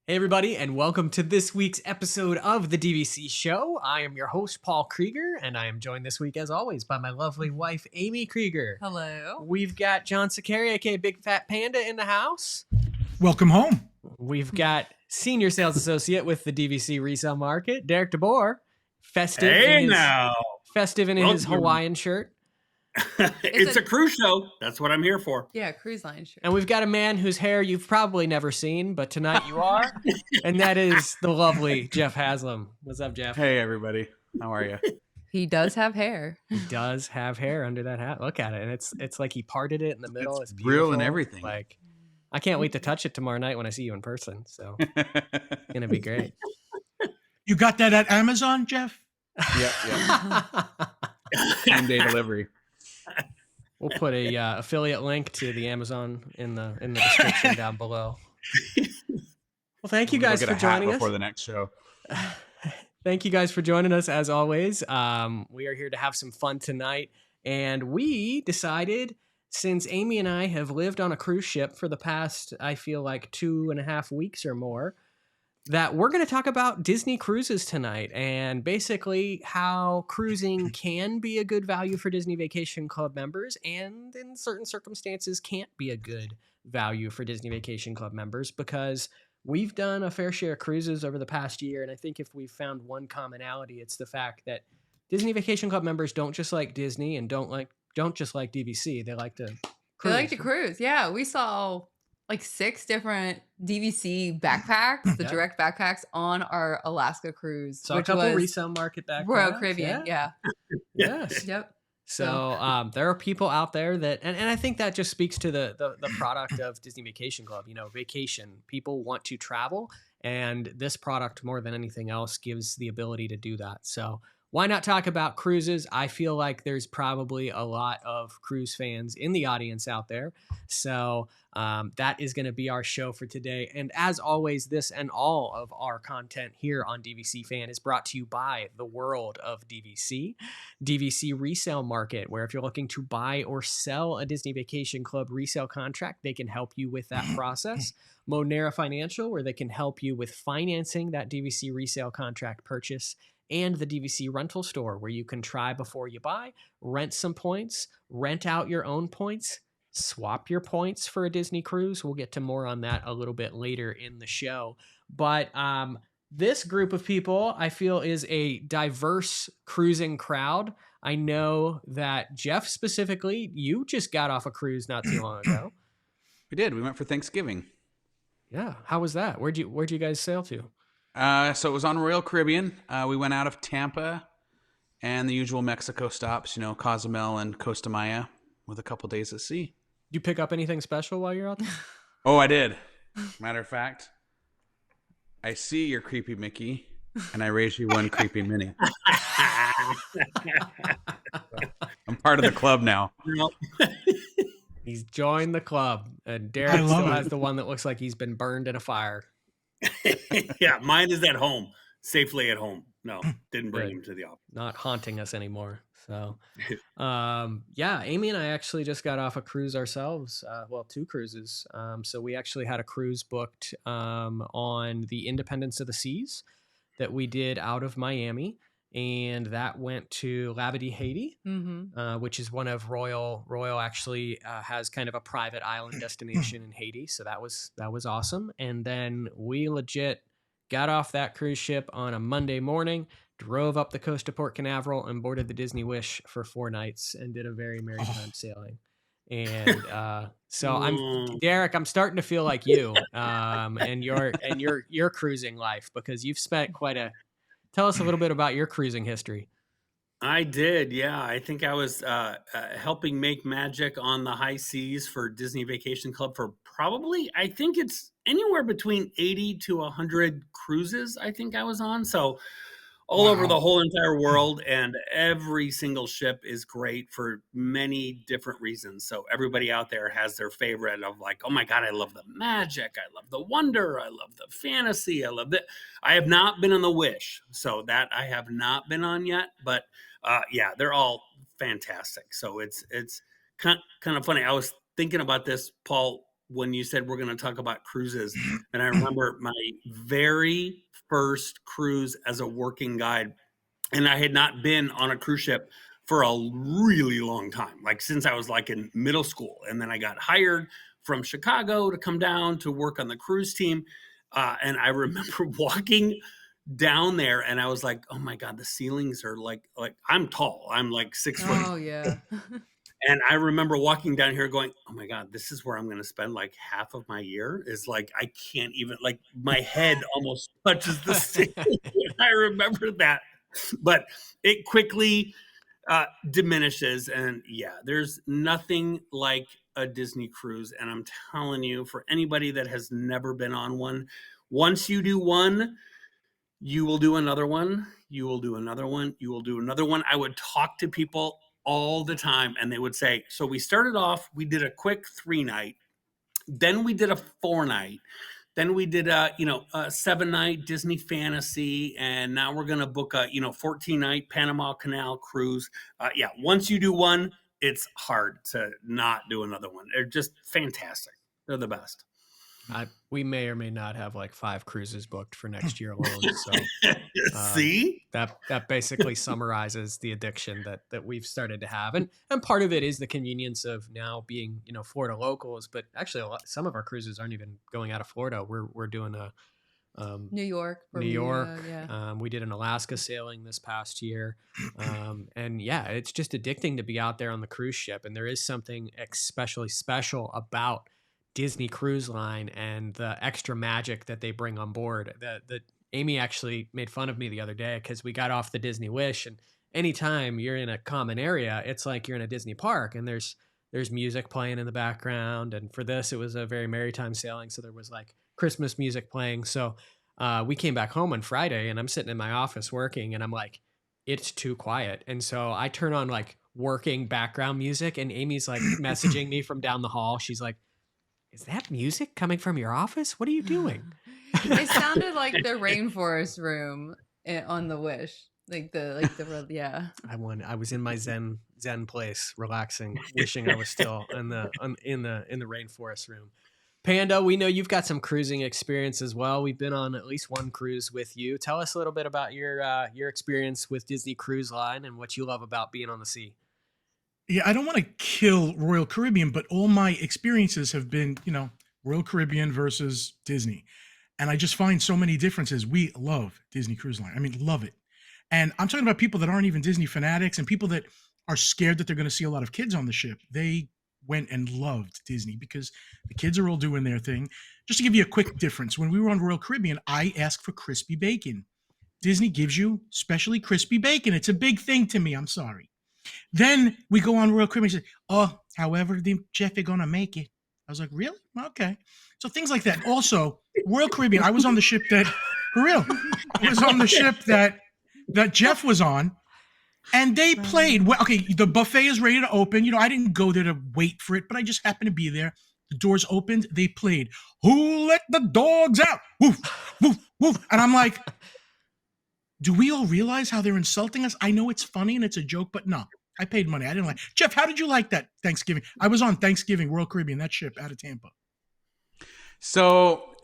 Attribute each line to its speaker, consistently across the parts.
Speaker 1: Hey, everybody, and welcome to this week's episode of the DVC show. I am your host, Paul Krieger, and I am joined this week, as always, by my lovely wife, Amy Krieger.
Speaker 2: Hello.
Speaker 1: We've got John Sakari, aka Big Fat Panda, in the house.
Speaker 3: Welcome home.
Speaker 1: We've got Senior Sales Associate with the DVC Resale Market, Derek DeBoer, festive in his Hawaiian shirt.
Speaker 4: It's a cruise show. That's what I'm here for.
Speaker 2: Yeah, cruise line shirt.
Speaker 1: And we've got a man whose hair you've probably never seen, but tonight you are. And that is the lovely Jeff Haslam. What's up, Jeff?
Speaker 5: Hey, everybody. How are you?
Speaker 2: He does have hair.
Speaker 1: He does have hair under that hat. Look at it. And it's like he parted it in the middle.
Speaker 5: It's real and everything.
Speaker 1: Like, I can't wait to touch it tomorrow night when I see you in person. So it's going to be great.
Speaker 3: You got that at Amazon, Jeff?
Speaker 5: Yep. Same day delivery.
Speaker 1: We'll put a affiliate link to the Amazon in the description down below. Well, thank you guys for joining us
Speaker 5: before the next show.
Speaker 1: Thank you guys for joining us as always. We are here to have some fun tonight, and we decided, since Amy and I have lived on a cruise ship for the past, I feel like 2.5 weeks or more, that we're going to talk about Disney cruises tonight and basically how cruising can be a good value for Disney Vacation Club members and in certain circumstances can't be a good value for Disney Vacation Club members, because we've done a fair share of cruises over the past year. And I think if we've found one commonality, it's the fact that Disney Vacation Club members don't just like Disney and don't just like DVC. They like to cruise.
Speaker 2: They like to cruise. Yeah, we saw like 6 different DVC backpacks, the direct backpacks on our Alaska cruise.
Speaker 1: So a couple resale market backpacks.
Speaker 2: Royal Caribbean, yeah.
Speaker 1: Yes.
Speaker 2: Yep.
Speaker 1: So there are people out there that, and I think that just speaks to the product of Disney Vacation Club. You know, vacation. People want to travel, and this product, more than anything else, gives the ability to do that. So why not talk about cruises? I feel like there's probably a lot of cruise fans in the audience out there. So that is going to be our show for today. And as always, this and all of our content here on DVC Fan is brought to you by the world of DVC, DVC Resale Market, where if you're looking to buy or sell a Disney Vacation Club resale contract, they can help you with that process. Monera Financial, where they can help you with financing that DVC resale contract purchase. And the DVC rental store, where you can try before you buy, rent some points, rent out your own points, swap your points for a Disney cruise. We'll get to more on that a little bit later in the show. But this group of people, I feel, is a diverse cruising crowd. I know that Jeff specifically, you just got off a cruise not too long ago.
Speaker 5: We did. We went for Thanksgiving.
Speaker 1: Yeah. How was that? Where'd you guys sail to?
Speaker 5: So it was on Royal Caribbean. We went out of Tampa and the usual Mexico stops, Cozumel and Costa Maya, with a couple days at sea.
Speaker 1: Did you pick up anything special while you're out there?
Speaker 5: Oh, I did. Matter of fact, I see your creepy Mickey, and I raise you one creepy Minnie. I'm part of the club now.
Speaker 1: He's joined the club, and Derek still has the one that looks like he's been burned in a fire.
Speaker 4: Yeah, mine is at home, safely at home. No, didn't bring him to the office.
Speaker 1: Not haunting us anymore. So, yeah, Amy and I actually just got off a cruise ourselves. 2 cruises. So we actually had a cruise booked on the Independence of the Seas that we did out of Miami. And that went to Labadee, Haiti, which is one of Royal actually has kind of a private island destination in Haiti. So that was awesome. And then we legit got off that cruise ship on a Monday morning, drove up the coast of Port Canaveral, and boarded the Disney Wish for 4 nights and did a very merry time sailing. And so Derek, I'm starting to feel like you and your cruising life, because you've spent Tell us a little bit about your cruising history.
Speaker 4: I did, yeah. I think I was helping make magic on the high seas for Disney Vacation Club for probably, I think it's anywhere between 80 to 100 cruises I think I was on. So all over the whole entire world, and every single ship is great for many different reasons. So everybody out there has their favorite of like, oh my God, I love the magic. I love the wonder. I love the fantasy. I love that. I have not been on the Wish, so that I have not been on yet, but yeah, they're all fantastic. So it's kind of funny. I was thinking about this, Paul, when you said we're going to talk about cruises. And I remember my very first cruise as a working guide, and I had not been on a cruise ship for a really long time, like since I was like in middle school. And then I got hired from Chicago to come down to work on the cruise team. And I remember walking down there and I was like, oh my God, the ceilings are like I'm tall. I'm like 6 foot.
Speaker 2: Oh yeah.
Speaker 4: And I remember walking down here going, oh my God, this is where I'm going to spend like half of my year. Is like, I can't even, like, my head almost touches the ceiling. I remember that. But it quickly diminishes. And yeah, there's nothing like a Disney cruise. And I'm telling you, for anybody that has never been on one, once you do one, you will do another one. You will do another one. You will do another one. I would talk to people all the time and they would say, so we started off, we did a quick 3-night, then we did a 4-night, then we did a 7-night Disney Fantasy, and now we're going to book a 14-night Panama Canal cruise. Yeah, once you do one, it's hard to not do another one. They're just fantastic. They're the best.
Speaker 1: We may or may not have like 5 cruises booked for next year alone. So
Speaker 4: see,
Speaker 1: that basically summarizes the addiction that we've started to have, and part of it is the convenience of now being Florida locals. But actually, some of our cruises aren't even going out of Florida. We're doing a
Speaker 2: New York.
Speaker 1: New York.
Speaker 2: Yeah.
Speaker 1: We did an Alaska sailing this past year. And yeah, it's just addicting to be out there on the cruise ship. And there is something especially special about Disney Cruise Line and the extra magic that they bring on board. That Amy actually made fun of me the other day because we got off the Disney Wish, and anytime you're in a common area, it's like you're in a Disney park, and there's music playing in the background. And for this, it was a very maritime sailing, so there was like Christmas music playing. So we came back home on Friday, and I'm sitting in my office working, and I'm like, it's too quiet. And so I turn on like working background music, and Amy's like messaging me from down the hall. She's like, is that music coming from your office? What are you doing?
Speaker 2: It sounded like the rainforest room on the Wish. Yeah.
Speaker 1: I was in my zen place, relaxing, wishing I was still in the rainforest room. Panda, we know you've got some cruising experience as well. We've been on at least one cruise with you. Tell us a little bit about your experience with Disney Cruise Line and what you love about being on the sea.
Speaker 3: Yeah, I don't want to kill Royal Caribbean, but all my experiences have been, Royal Caribbean versus Disney. And I just find so many differences. We love Disney Cruise Line. I mean, love it. And I'm talking about people that aren't even Disney fanatics and people that are scared that they're going to see a lot of kids on the ship. They went and loved Disney because the kids are all doing their thing. Just to give you a quick difference, when we were on Royal Caribbean, I asked for crispy bacon. Disney gives you specially crispy bacon. It's a big thing to me. I'm sorry. Then we go on Royal Caribbean. He said, oh, however the chef is going to make it. I was like, really? Okay. So things like that. Also, Royal Caribbean, I was on the ship that, for real, I was on the ship that Jeff was on, and they played. Well, okay, the buffet is ready to open. I didn't go there to wait for it, but I just happened to be there. The doors opened. They played, Who Let the Dogs Out? Woof, woof, woof. And I'm like, do we all realize how they're insulting us? I know it's funny and it's a joke, but no, I paid money. I didn't like. Jeff, how did you like that Thanksgiving? I was on Thanksgiving, Royal Caribbean, that ship out of Tampa.
Speaker 5: So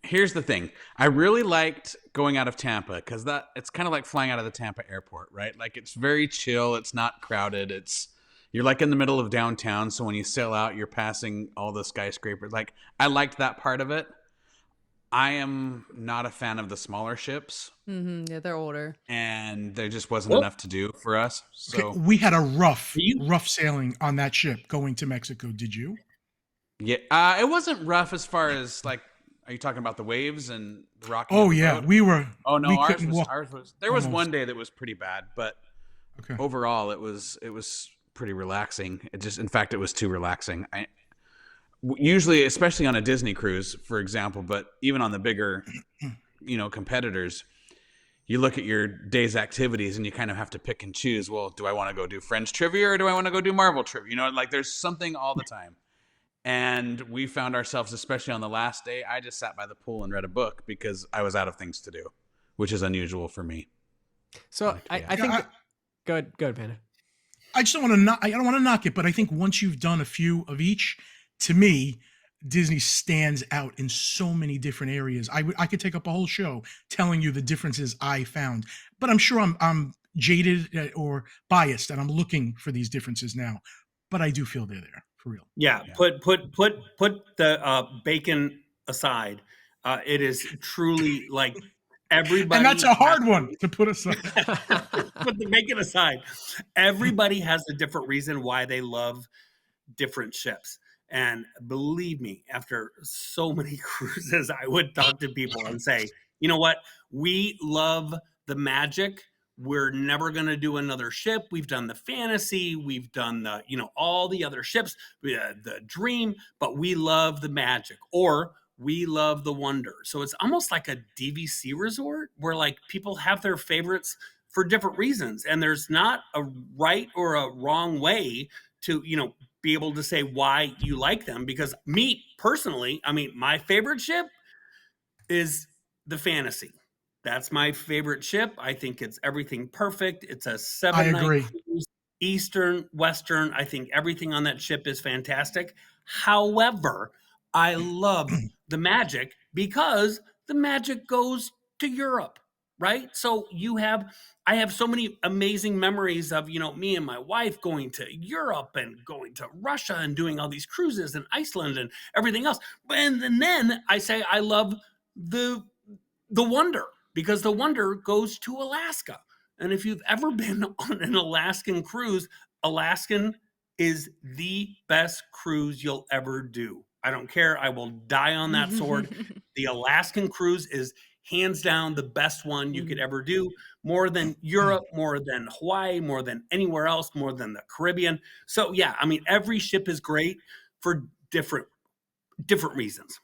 Speaker 5: here's the thing. I really liked going out of Tampa because it's kind of like flying out of the Tampa airport, right? Like it's very chill. It's not crowded. You're like in the middle of downtown. So when you sail out, you're passing all the skyscrapers. Like I liked that part of it. I am not a fan of the smaller ships.
Speaker 2: Mm-hmm. Yeah, they're older.
Speaker 5: And there just wasn't enough to do for us. So
Speaker 3: okay, we had a rough sailing on that ship going to Mexico. Did you?
Speaker 5: Yeah. It wasn't rough as far as like, are you talking about the waves and the rocking?
Speaker 3: Oh, yeah.
Speaker 5: Boat?
Speaker 3: We were.
Speaker 5: Oh, no.
Speaker 3: We
Speaker 5: Ours
Speaker 3: walk,
Speaker 5: was. There was one day that was pretty bad, but
Speaker 3: okay.
Speaker 5: Overall, it was pretty relaxing. In fact, it was too relaxing. Usually, especially on a Disney cruise, for example, but even on the bigger, competitors, you look at your day's activities and you kind of have to pick and choose. Well, do I want to go do Friends trivia or do I want to go do Marvel trivia? Like there's something all the time. And we found ourselves, especially on the last day, I just sat by the pool and read a book because I was out of things to do, which is unusual for me.
Speaker 1: So I think. Go ahead, Panda.
Speaker 3: I just don't want to I don't want to knock it, but I think once you've done a few of each, to me, Disney stands out in so many different areas. I could take up a whole show telling you the differences I found, but I'm sure I'm jaded or biased, and I'm looking for these differences now. But I do feel they're there for real.
Speaker 4: Yeah,
Speaker 5: Yeah.
Speaker 4: put the bacon aside. It is truly like
Speaker 3: And that's
Speaker 4: everybody
Speaker 3: a
Speaker 4: has
Speaker 3: hard one to put aside.
Speaker 4: put the bacon aside. Everybody has a different reason why they love different ships. And believe me, after so many cruises, I would talk to people and say, you know what? We love the magic. We're never going to do another ship. We've done the fantasy. We've done the, all the other ships, the dream, but we love the magic, or we love the wonder. So it's almost like a DVC resort where like people have their favorites for different reasons. And there's not a right or a wrong way to, be able to say why you like them. Because me personally, I mean, my favorite ship is the fantasy. That's my favorite ship. I think it's everything perfect. It's a
Speaker 3: I
Speaker 4: 7-night
Speaker 3: agree.
Speaker 4: cruise, Eastern, Western. I think everything on that ship is fantastic. However, I love the magic because the magic goes to Europe, right? So I have so many amazing memories of, me and my wife going to Europe and going to Russia and doing all these cruises in Iceland and everything else. And then I say I love the wonder, because the wonder goes to Alaska. And if you've ever been on an Alaskan cruise, Alaskan is the best cruise you'll ever do. I don't care. I will die on that sword. The Alaskan cruise is hands down the best one you could ever do, more than Europe, more than Hawaii, more than anywhere else, more than the Caribbean. So yeah, I mean, every ship is great for different reasons.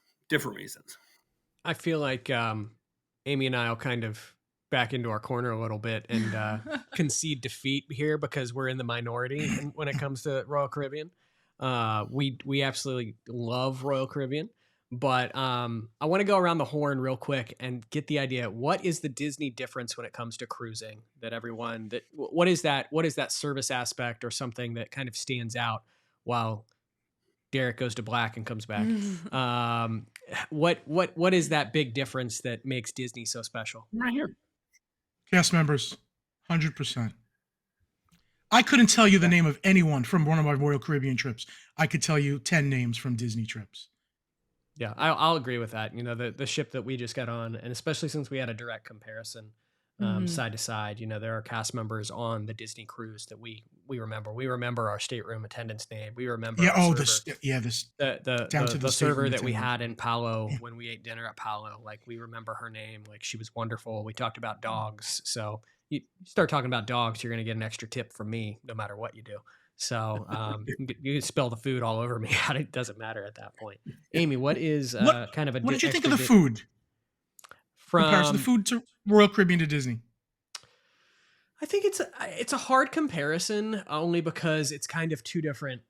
Speaker 1: I feel like Amy and I will kind of back into our corner a little bit and concede defeat here because we're in the minority when it comes to Royal Caribbean. We absolutely love Royal Caribbean, but I want to go around the horn real quick and get the idea. What is the Disney difference when it comes to cruising what is that service aspect or something that kind of stands out while Derek goes to black and comes back? What is that big difference that makes Disney so special?
Speaker 4: Right here.
Speaker 3: Cast members, 100%. I couldn't tell you the name of anyone from one of my Royal Caribbean trips. I could tell you 10 names from Disney trips.
Speaker 1: Yeah, I'll agree with that. The ship that we just got on, and especially since we had a direct comparison side to side, there are cast members on the Disney cruise that we remember. We remember our stateroom attendant's name. We remember the server that we had in Palo when we ate dinner at Palo. Like, we remember her name. Like, she was wonderful. We talked about dogs. So you start talking about dogs, you're going to get an extra tip from me no matter what you do. So you can spill the food all over me. It doesn't matter at that point. Amy, what is kind of a...
Speaker 3: What did you think of the food? Comparison the food to Royal Caribbean to Disney.
Speaker 1: I think it's a hard comparison only because it's kind of two different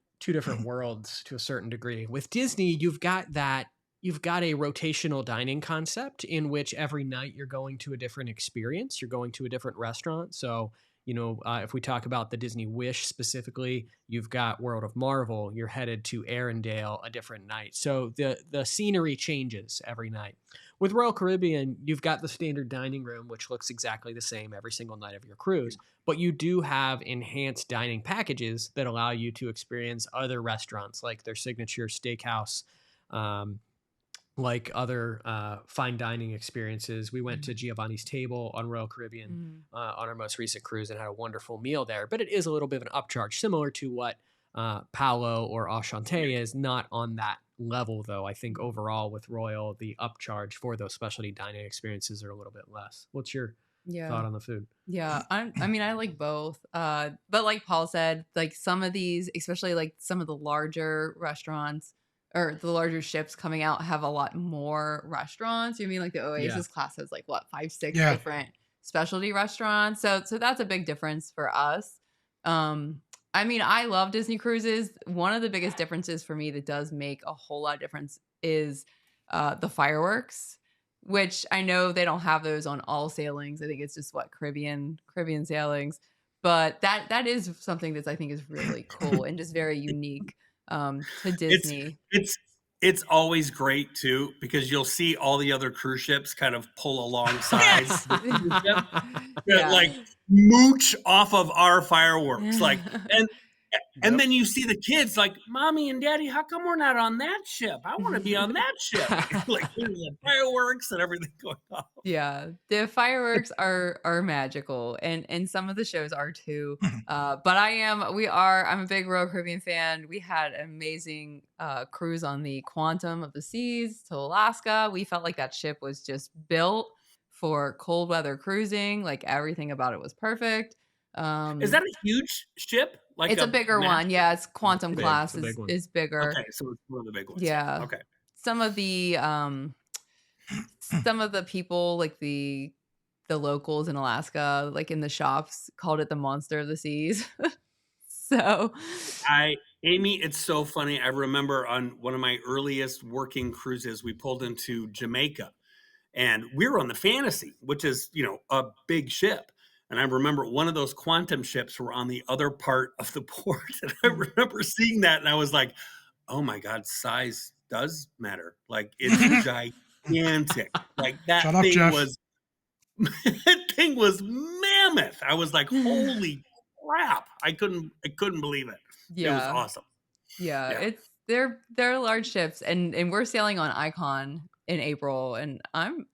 Speaker 1: worlds to a certain degree. With Disney, you've got a rotational dining concept in which every night you're going to a different experience. You're going to a different restaurant. So, if we talk about the Disney Wish specifically, you've got World of Marvel, you're headed to Arendelle a different night. So the scenery changes every night. With Royal Caribbean, you've got the standard dining room, which looks exactly the same every single night of your cruise, but you do have enhanced dining packages that allow you to experience other restaurants, like their signature steakhouse, like other fine dining experiences. We went to Giovanni's Table on Royal Caribbean on our most recent cruise and had a wonderful meal there, but it is a little bit of an upcharge, similar to what Palo or Enchanté is. Not on that level, though. I think overall with Royal, the upcharge for those specialty dining experiences are a little bit less. What's your thought on the food?
Speaker 2: Yeah, I mean, I like both. But like Paul said, like some of these, especially like some of the larger restaurants or the larger ships coming out have a lot more restaurants. You mean like the Oasis class has like what, 5-6 different specialty restaurants. So that's a big difference for us. I mean, I love Disney cruises. One of the biggest differences for me that does make a whole lot of difference is the fireworks, which I know they don't have those on all sailings. I think it's just Caribbean sailings. But that is something that I think is really cool and just very unique to Disney.
Speaker 4: It's always great too because you'll see all the other cruise ships kind of pull alongside
Speaker 2: Yes.
Speaker 4: the cruise ship that
Speaker 2: Yeah.
Speaker 4: like mooch off of our fireworks, like and then you see the kids like, "Mommy and Daddy, how come we're not on that ship? I want to be on that ship." Like there's the fireworks and everything going on.
Speaker 2: Yeah, the fireworks are magical, and some of the shows are too. But I'm a big Royal Caribbean fan. We had an amazing cruise on the Quantum of the Seas to Alaska. We felt like that ship was just built for cold weather cruising. Like everything about it was perfect.
Speaker 4: Is that a huge ship? Like
Speaker 2: It's a bigger one.
Speaker 4: massive-
Speaker 2: Yeah, it's Quantum
Speaker 1: Big.
Speaker 2: class
Speaker 1: It's a big one.
Speaker 2: is bigger.
Speaker 4: Okay, so it's one of the big ones.
Speaker 2: Yeah.
Speaker 4: Okay.
Speaker 2: Some of the people, like the locals in Alaska, like in the shops, called it the monster of the seas. So
Speaker 4: Amy, it's so funny. I remember on one of my earliest working cruises, we pulled into Jamaica and we were on the Fantasy, which is, a big ship. And I remember one of those Quantum ships were on the other part of the port. And I remember seeing that and I was like, oh my God, size does matter. Like it's gigantic. Like that
Speaker 3: Shut up,
Speaker 4: thing
Speaker 3: Jeff.
Speaker 4: that thing was mammoth. I was like, holy crap. I couldn't believe it. It was awesome.
Speaker 2: Yeah. They're large ships, and we're sailing on Icon in April, and I'm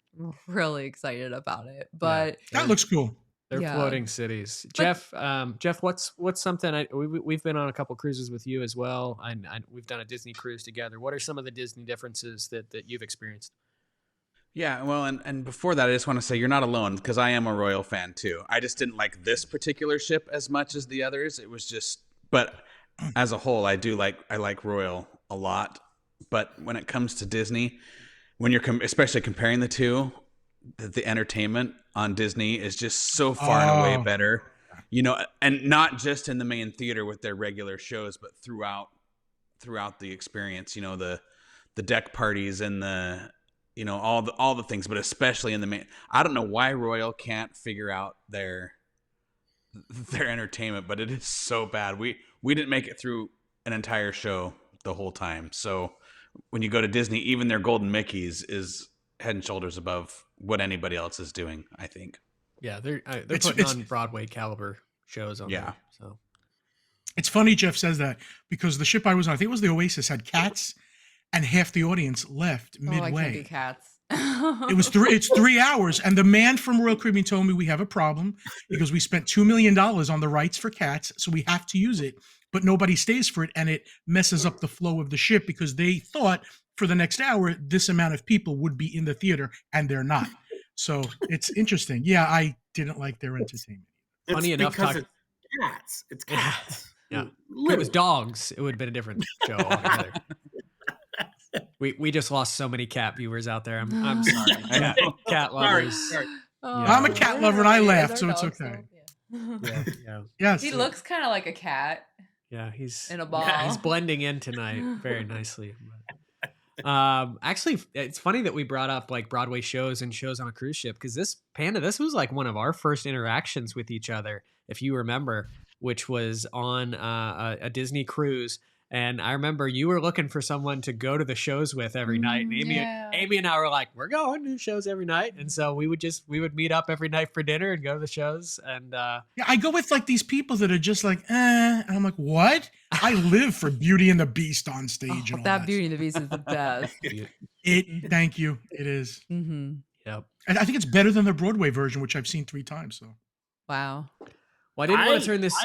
Speaker 2: really excited about it. But
Speaker 3: That looks cool.
Speaker 1: They're
Speaker 2: Yeah.
Speaker 1: floating cities.
Speaker 2: But-
Speaker 1: Jeff, what's something we've been on a couple cruises with you as well. We've done a Disney cruise together. What are some of the Disney differences that you've experienced?
Speaker 5: Yeah, well, and before that, I just want to say you're not alone because I am a Royal fan too. I just didn't like this particular ship as much as the others. It was just, but as a whole, I like Royal a lot. But when it comes to Disney, when you're especially comparing the two, the entertainment on Disney is just so far and away better, and not just in the main theater with their regular shows, but throughout the experience. The deck parties and the all the things, but especially in the main. I don't know why Royal can't figure out their entertainment, but it is so bad. We didn't make it through an entire show the whole time. So when you go to Disney, even their Golden Mickeys is head and shoulders above what anybody else is doing, I think.
Speaker 1: Yeah, they're putting on Broadway caliber shows on there. So
Speaker 3: It's funny Jeff says that because the ship I was on, I think it was the Oasis, had cats, and half the audience left
Speaker 2: I can't do
Speaker 3: midway.
Speaker 2: cats.
Speaker 3: It's 3 hours, and the man from Royal Caribbean told me we have a problem because we spent $2 million on the rights for cats, so we have to use it, but nobody stays for it, and it messes up the flow of the ship because they thought for the next hour this amount of people would be in the theater, and they're not. So it's interesting. Yeah, I didn't like their entertainment.
Speaker 1: Funny
Speaker 4: It's
Speaker 1: enough,
Speaker 4: because it's cats.
Speaker 1: yeah. If it
Speaker 4: Literally.
Speaker 1: was dogs, it would have been a different show altogether. We just lost so many cat viewers out there. I'm sorry. Cat lovers.
Speaker 4: Sorry.
Speaker 3: I'm a cat lover and I laugh, so it's okay.
Speaker 1: Yeah.
Speaker 3: Yes.
Speaker 2: He looks kind of like a cat
Speaker 1: Yeah, he's
Speaker 2: in a ball.
Speaker 1: he's blending in tonight very nicely. Actually, it's funny that we brought up like Broadway shows and shows on a cruise ship because this was like one of our first interactions with each other, if you remember, which was on a Disney cruise. And I remember you were looking for someone to go to the shows with every night. And Amy and I were like, we're going to shows every night. And so we would meet up every night for dinner and go to the shows. And
Speaker 3: Yeah, I go with like these people that are just like, and I'm like, what? I live for Beauty and the Beast on stage. And all
Speaker 2: That Beauty and the Beast is the best.
Speaker 3: Thank you. It is.
Speaker 2: Mm-hmm.
Speaker 1: Yep.
Speaker 3: And I think it's better than the Broadway version, which I've seen 3 times. So
Speaker 2: Wow.
Speaker 1: Well, I didn't want to turn this.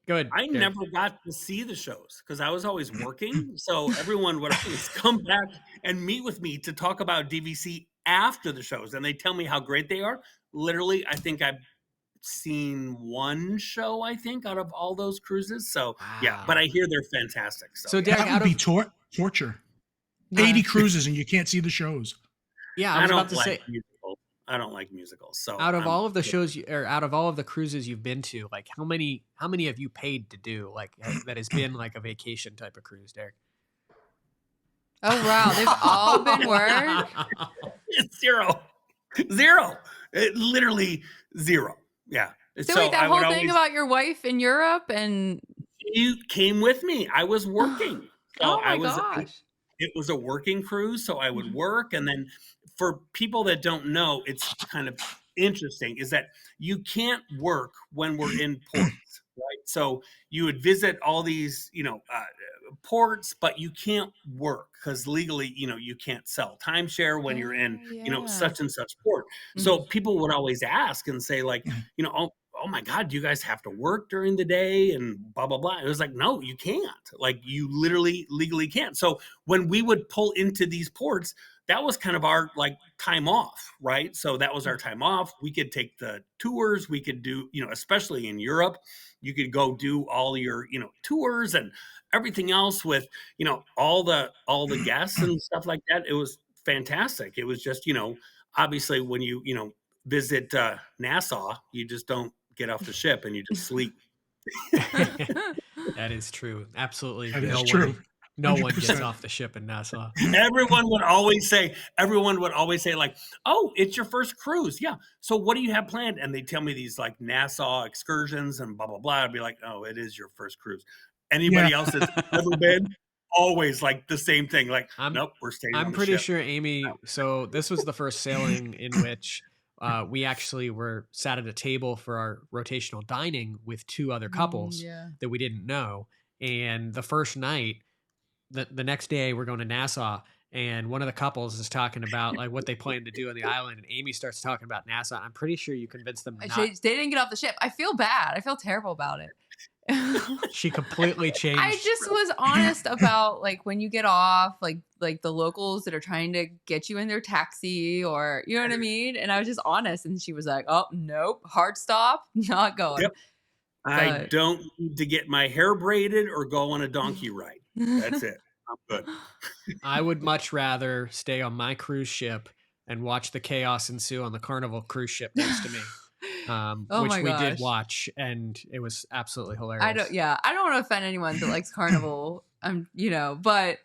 Speaker 1: Go ahead.
Speaker 4: I
Speaker 1: Derek.
Speaker 4: never got to see the shows because I was always working. So everyone would always come back and meet with me to talk about DVC after the shows. And they tell me how great they are. Literally, I think I've seen one show, out of all those cruises. So, yeah, but I hear they're fantastic. So
Speaker 1: Derek,
Speaker 3: that would be torture. 80 cruises and you can't see the shows.
Speaker 1: Yeah, I was about
Speaker 4: don't
Speaker 1: to
Speaker 4: like
Speaker 1: say.
Speaker 4: musicals. I don't like musicals. So
Speaker 1: Out of all of the shows, or out of all of the cruises you've been to, like how many have you paid to do? Like that has been like a vacation type of cruise, Derek.
Speaker 2: Oh wow, they've all been work.
Speaker 4: It's zero. Literally zero. Yeah.
Speaker 2: So wait, that whole thing about your wife in Europe and
Speaker 4: you came with me. I was working. So
Speaker 2: oh my
Speaker 4: I was
Speaker 2: gosh.
Speaker 4: it was a working cruise, so I would work. And then for people that don't know, it's kind of interesting is that you can't work when we're in ports, right? So you would visit all these, ports, but you can't work because legally, you can't sell timeshare when you're in,
Speaker 2: Yeah.
Speaker 4: such and such port. So people would always ask and say, like, oh my God, do you guys have to work during the day and blah, blah, blah. It was like, no, you can't. Like, you literally legally can't. So when we would pull into these ports, that was kind of our like time off, right? So that was our time off. We could take the tours. We could do, especially in Europe, you could go do all your, tours and everything else with, all the guests and stuff like that. It was fantastic. It was just, obviously when you, visit Nassau, you just don't get off the ship and you just sleep.
Speaker 1: That is true. Absolutely.
Speaker 3: That is true.
Speaker 1: No one gets
Speaker 3: 100%.
Speaker 1: off the ship in Nassau.
Speaker 4: Everyone would always say, like, oh, it's your first cruise. Yeah. So what do you have planned? And they tell me these like Nassau excursions and blah, blah, blah. I'd be like, oh, it is your first cruise. Anybody else that's ever been? Always like the same thing. Like, nope, we're staying on
Speaker 1: I'm
Speaker 4: the
Speaker 1: pretty
Speaker 4: ship.
Speaker 1: sure, Amy. So this was the first sailing in which we actually were sat at a table for our rotational dining with two other couples that we didn't know. And the first night, the next day, we're going to Nassau, and one of the couples is talking about like what they plan to do on the island, and Amy starts talking about Nassau. I'm pretty sure you convinced them not.
Speaker 2: They didn't get off the ship. I feel bad. I feel terrible about it.
Speaker 1: She completely changed.
Speaker 2: I just was honest about like when you get off, like the locals that are trying to get you in their taxi, or you know what I mean. And I was just honest, and she was like, "Oh nope, hard stop, not going."
Speaker 4: Yep. I don't need to get my hair braided or go on a donkey ride. That's it. I'm good.
Speaker 1: I would much rather stay on my cruise ship and watch the chaos ensue on the Carnival cruise ship next to me. Which we did watch, and it was absolutely hilarious.
Speaker 2: I don't want to offend anyone that likes Carnival, but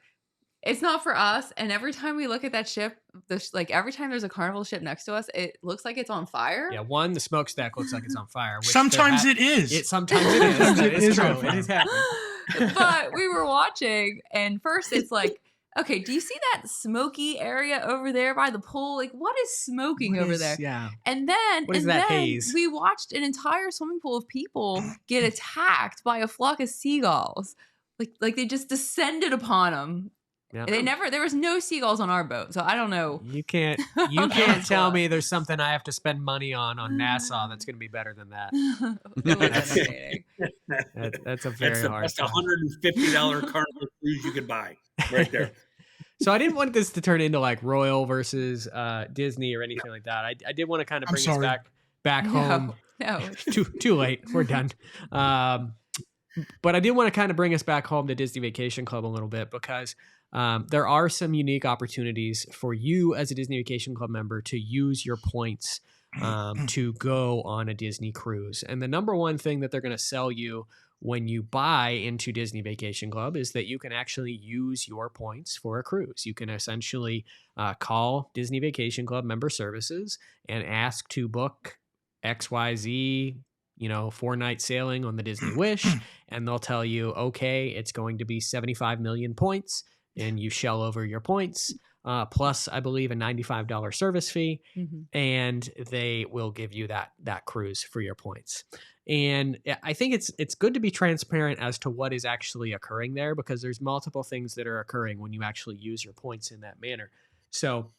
Speaker 2: it's not for us. And every time we look at that ship, every time there's a Carnival ship next to us, it looks like it's on fire.
Speaker 1: Yeah, one, the smokestack looks like it's on fire.
Speaker 3: Sometimes it is.
Speaker 1: Sometimes it is. That is true. It is happening.
Speaker 2: But we were watching, and first it's like, okay, do you see that smoky area over there by the pool? Like, what is smoking over there?
Speaker 1: Yeah.
Speaker 2: And then,
Speaker 1: what is that haze?
Speaker 2: We watched an entire swimming pool of people get attacked by a flock of seagulls. Like they just descended upon them. Yeah. There was no seagulls on our boat, so I don't know.
Speaker 1: You can't tell me there's something I have to spend money on Nassau that's going to be better than that.
Speaker 2: It was devastating.
Speaker 1: That's a very hard.
Speaker 4: That's $150 Carnival cruise you could buy right there.
Speaker 1: So I didn't want this to turn into like Royal versus Disney or anything like that. I did want to kind of bring us back home.
Speaker 2: No.
Speaker 1: Too late. We're done. But I did want to kind of bring us back home to Disney Vacation Club a little bit, because there are some unique opportunities for you as a Disney Vacation Club member to use your points to go on a Disney cruise. And the number one thing that they're going to sell you when you buy into Disney Vacation Club is that you can actually use your points for a cruise. You can essentially call Disney Vacation Club member services and ask to book XYZ, 4-night sailing on the Disney Wish, and they'll tell you, okay, it's going to be 75 million points, and you shell over your points, plus I believe a $95 service fee, and they will give you that cruise for your points. And I think it's good to be transparent as to what is actually occurring there, because there's multiple things that are occurring when you actually use your points in that manner. So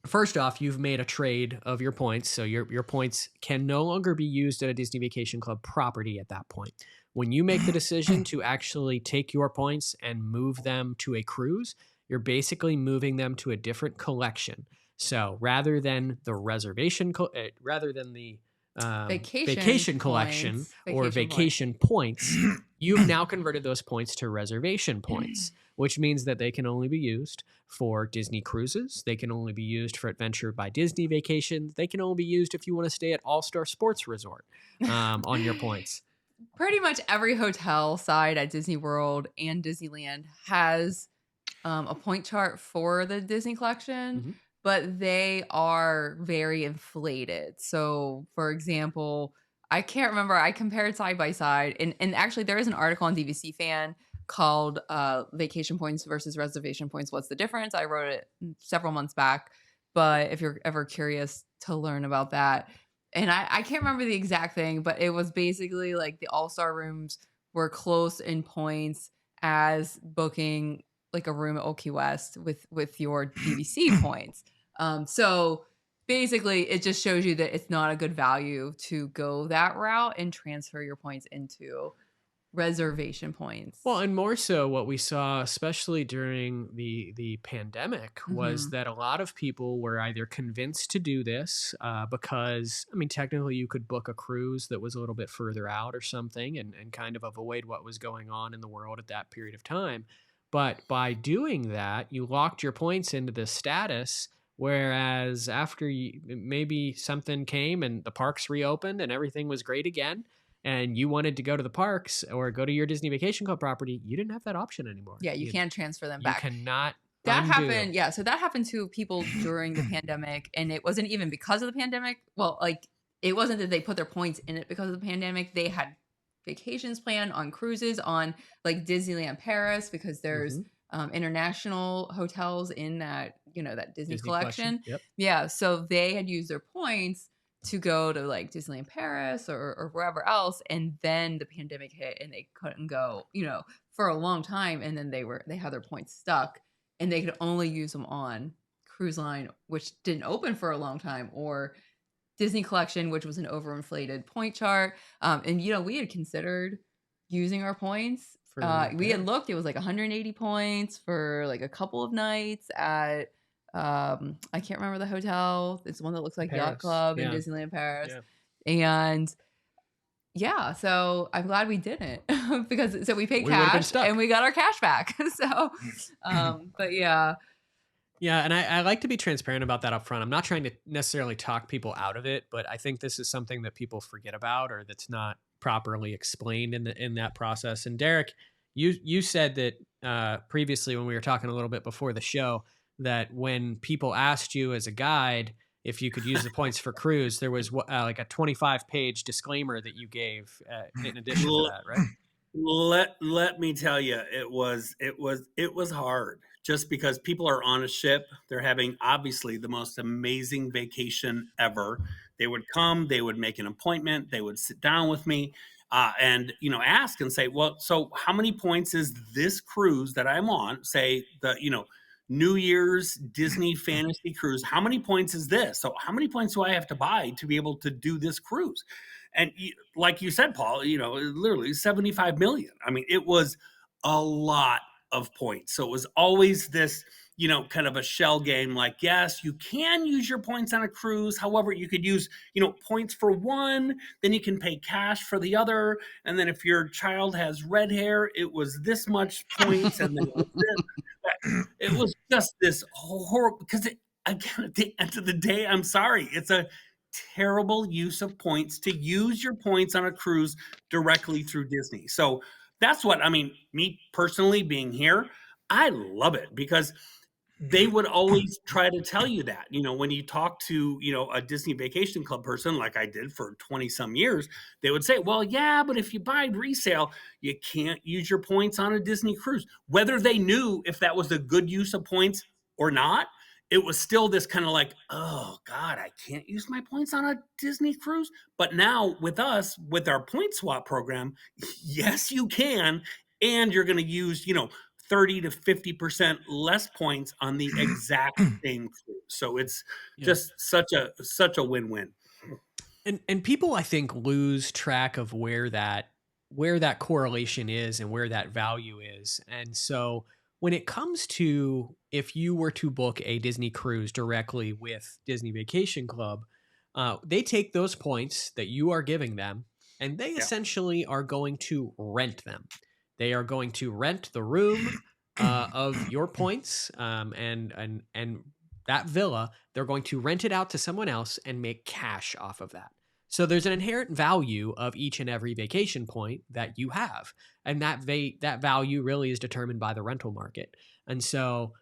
Speaker 1: first off, you've made a trade of your points. So your points can no longer be used at a Disney Vacation Club property at that point. When you make the decision to actually take your points and move them to a cruise, you're basically moving them to a different collection. So rather than the vacation collection or vacation points, you've now converted those points to reservation points, which means that they can only be used for Disney cruises. They can only be used for Adventure by Disney vacations. They can only be used if you want to stay at All-Star Sports Resort on your points.
Speaker 2: Pretty much every hotel side at Disney World and Disneyland has a point chart for the Disney collection, but they are very inflated. So, for example, I can't remember. I compared side by side, and actually there is an article on DVC Fan called Vacation Points versus Reservation Points. What's the difference? I wrote it several months back, but if you're ever curious to learn about that, and I can't remember the exact thing, but it was basically like the all-star rooms were close in points as booking like a room at Old Key West with your DVC points. So basically it just shows you that it's not a good value to go that route and transfer your points into reservation points.
Speaker 1: Well, and more so what we saw, especially during the pandemic, was that a lot of people were either convinced to do this because, I mean, technically you could book a cruise that was a little bit further out or something and kind of avoid what was going on in the world at that period of time. But by doing that, you locked your points into this status. Whereas after maybe something came and the parks reopened and everything was great again, and you wanted to go to the parks or go to your Disney Vacation Club property, you didn't have that option anymore.
Speaker 2: Yeah, you can't transfer them back.
Speaker 1: You cannot.
Speaker 2: That
Speaker 1: undo.
Speaker 2: happened. Yeah, so that happened to people during the pandemic, and it wasn't even because of the pandemic. Well, like it wasn't that they put their points in it because of the pandemic. They had vacations planned on cruises on like Disneyland Paris because there's international hotels in that, you know, that Disney collection.
Speaker 1: Yep.
Speaker 2: Yeah, so they had used their points to go to like Disneyland Paris or wherever else, and then the pandemic hit and they couldn't go, you know, for a long time, and then they had their points stuck and they could only use them on Cruise Line, which didn't open for a long time, or Disney Collection, which was an overinflated point chart. And you know, we had considered using our points. We had looked, it was like 180 points for like a couple of nights at I can't remember the hotel. It's one that looks like Yacht Club in Disneyland Paris. Yeah. And yeah, so I'm glad we didn't because so we paid cash and we got our cash back. So but yeah.
Speaker 1: Yeah, and I like to be transparent about that up front. I'm not trying to necessarily talk people out of it, but I think this is something that people forget about or that's not properly explained in that process. And Derek, you said that previously when we were talking a little bit before the show that when people asked you as a guide if you could use the points for cruise, there was like a 25-page disclaimer that you gave in addition to that, right?
Speaker 4: Let me tell you, it was hard. Just because people are on a ship, they're having obviously the most amazing vacation ever. They would come, they would make an appointment, they would sit down with me and, you know, ask and say, well, so how many points is this cruise that I'm on? Say the, you know, New Year's Disney Fantasy Cruise. How many points is this? So how many points do I have to buy to be able to do this cruise? And like you said, Paul, you know, literally 75 million. I mean, it was a lot of points. So it was always this, you know, kind of a shell game. Like, yes, you can use your points on a cruise. However, you could use, you know, points for one, then you can pay cash for the other. And then if your child has red hair, it was this much points. And then it was just this horrible, because again, at the end of the day, I'm sorry, it's a terrible use of points to use your points on a cruise directly through Disney. So that's what, I mean, me personally being here, I love it because they would always try to tell you that, you know, when you talk to, you know, a Disney Vacation Club person, like I did for 20 some years, they would say, well, yeah, but if you buy resale, you can't use your points on a Disney cruise. Whether they knew if that was a good use of points or not, it was still this kind of like, oh God, I can't use my points on a Disney cruise. But now with us, with our point swap program, yes, you can. And you're going to use, you know, 30 to 50% less points on the exact same cruise. So it's just such a win-win.
Speaker 1: And people, I think, lose track of where that correlation is and where that value is. And so when it comes to if you were to book a Disney cruise directly with Disney Vacation Club, they take those points that you are giving them and they essentially are going to rent them. They are going to rent the room of your points and that villa. They're going to rent it out to someone else and make cash off of that. So there's an inherent value of each and every vacation point that you have. And that value really is determined by the rental market. And so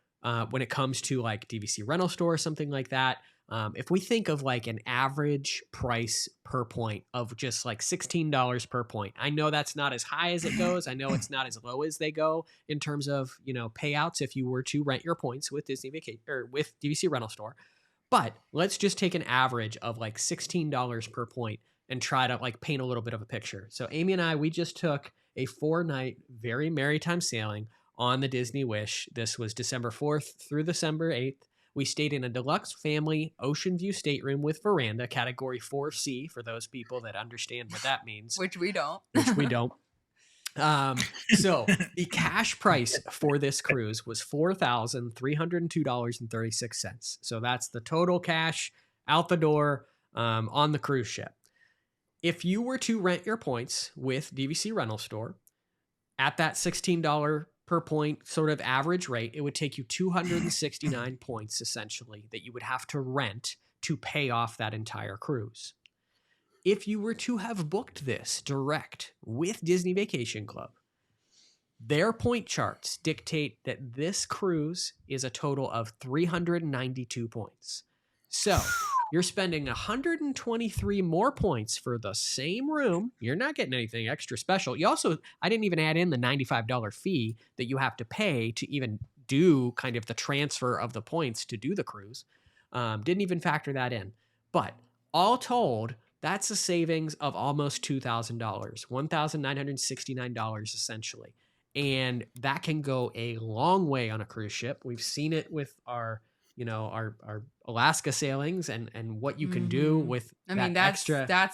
Speaker 1: when it comes to like DVC rental store or something like that, If we think of like an average price per point of just like $16 per point, I know that's not as high as it goes. I know it's not as low as they go in terms of, you know, payouts if you were to rent your points with Disney Vacation or with DVC Rental Store. But let's just take an average of like $16 per point and try to like paint a little bit of a picture. So Amy and I, we just took a 4-night, very maritime sailing on the Disney Wish. This was December 4th through December 8th. We stayed in a deluxe family ocean view stateroom with veranda, category 4C, for those people that understand what that means.
Speaker 2: Which we don't.
Speaker 1: Which we don't. So the cash price for this cruise was $4,302.36. So that's the total cash out the door on the cruise ship. If you were to rent your points with DVC Rental Store at that $16 per point sort of average rate, it would take you 269 points essentially that you would have to rent to pay off that entire cruise. If you were to have booked this direct with Disney Vacation Club, their point charts dictate that this cruise is a total of 392 points. So you're spending 123 more points for the same room. You're not getting anything extra special. You also, I didn't even add in the $95 fee that you have to pay to even do kind of the transfer of the points to do the cruise. Didn't even factor that in. But all told, that's a savings of almost $2,000, $1,969 essentially. And that can go a long way on a cruise ship. We've seen it with our Alaska sailings and what you can do with
Speaker 2: that's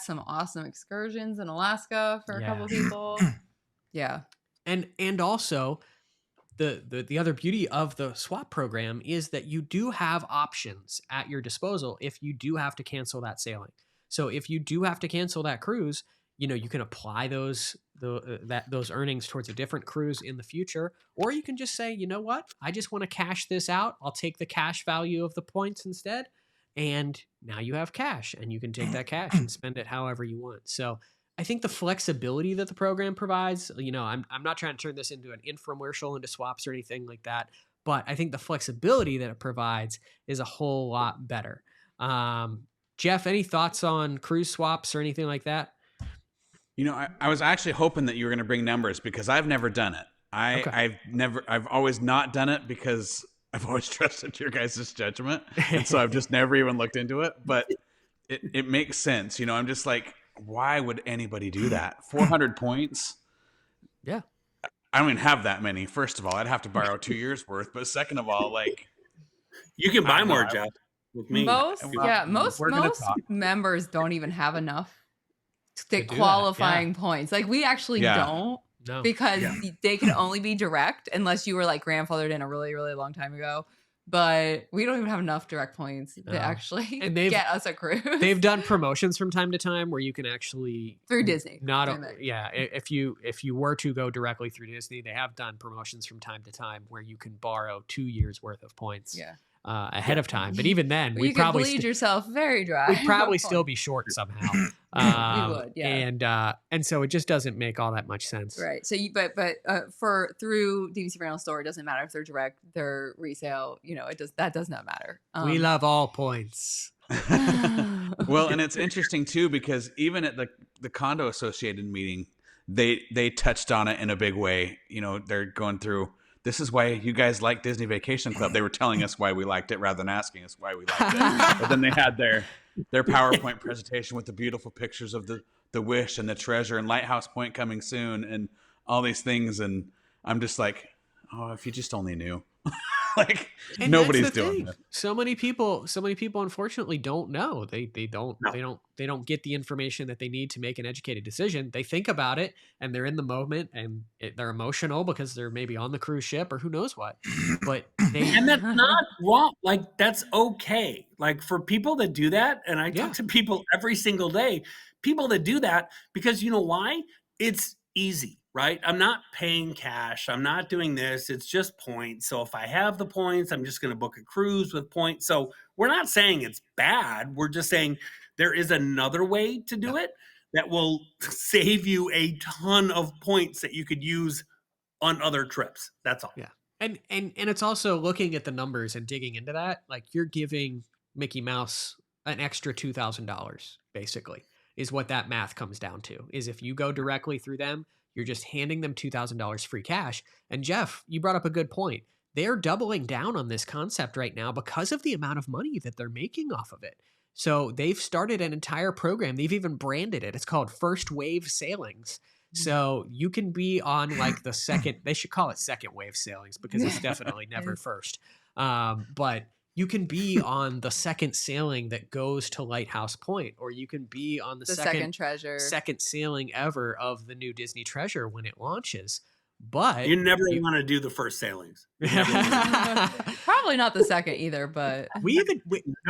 Speaker 2: some awesome excursions in Alaska for a couple of people. Yeah.
Speaker 1: And also the other beauty of the swap program is that you do have options at your disposal if you do have to cancel that sailing. So if you do have to cancel that cruise, you know, you can apply those earnings towards a different cruise in the future, or you can just say, you know what, I just want to cash this out. I'll take the cash value of the points instead. And now you have cash and you can take that cash and spend it however you want. So I think the flexibility that the program provides, you know, I'm not trying to turn this into an infomercial into swaps or anything like that, but I think the flexibility that it provides is a whole lot better. Jeff, any thoughts on cruise swaps or anything like that?
Speaker 5: You know, I was actually hoping that you were going to bring numbers because I've never done it. I've always not done it because I've always trusted your guys' judgment. And so I've just never even looked into it, but it makes sense. You know, I'm just like, why would anybody do that? 400 points.
Speaker 1: Yeah.
Speaker 5: I don't even have that many. First of all, I'd have to borrow 2 years worth, but second of all, like,
Speaker 4: you can buy more, Jeff. With me.
Speaker 2: Most members don't even have enough qualifying points. Like we actually don't because they can only be direct unless you were like grandfathered in a really, really long time ago. But we don't even have enough direct points to actually get us a cruise.
Speaker 1: They've done promotions from time to time where you can actually
Speaker 2: through Disney.
Speaker 1: If you were to go directly through Disney, they have done promotions from time to time where you can borrow 2 years worth of points. Ahead of time, but even then,
Speaker 2: we'd probably bleed yourself very dry.
Speaker 1: We'd probably still be short somehow.
Speaker 2: We would,
Speaker 1: and so it just doesn't make all that much sense,
Speaker 2: right? So, for through DVC Rental Store, it doesn't matter if they're direct, they're resale. You know, that does not matter.
Speaker 1: We love all points.
Speaker 5: Well, and it's interesting too because even at the condo associated meeting, they touched on it in a big way. You know, they're going through. This is why you guys like Disney Vacation Club. They were telling us why we liked it rather than asking us why we liked it. But then they had their PowerPoint presentation with the beautiful pictures of the Wish and the Treasure and Lighthouse Point coming soon and all these things. And I'm just like, oh, if you just only knew. Like
Speaker 1: and
Speaker 5: nobody's doing it.
Speaker 1: So many people unfortunately don't know. They don't get the information that they need to make an educated decision. They think about it and they're in the moment and they're emotional because they're maybe on the cruise ship or who knows what. But
Speaker 4: and that's not wrong. Like that's okay. Like for people that do that, and I talk to people every single day, people that do that because you know why? It's easy. Right? I'm not paying cash. I'm not doing this. It's just points. So if I have the points, I'm just going to book a cruise with points. So we're not saying it's bad. We're just saying there is another way to do it that will save you a ton of points that you could use on other trips. That's all.
Speaker 1: Yeah. And it's also looking at the numbers and digging into that. Like you're giving Mickey Mouse an extra $2,000, basically, is what that math comes down to. Is if you go directly through them, you're just handing them $2,000 free cash. And Jeff, you brought up a good point. They're doubling down on this concept right now because of the amount of money that they're making off of it. So they've started an entire program. They've even branded it. It's called First Wave Sailings. So you can be on like the second, they should call it second wave sailings because it's definitely never first. But you can be on the second sailing that goes to Lighthouse Point, or you can be on the second
Speaker 2: treasure,
Speaker 1: second sailing ever of the new Disney Treasure when it launches. But
Speaker 4: you never want to do the first sailings.
Speaker 2: Probably not the second either, but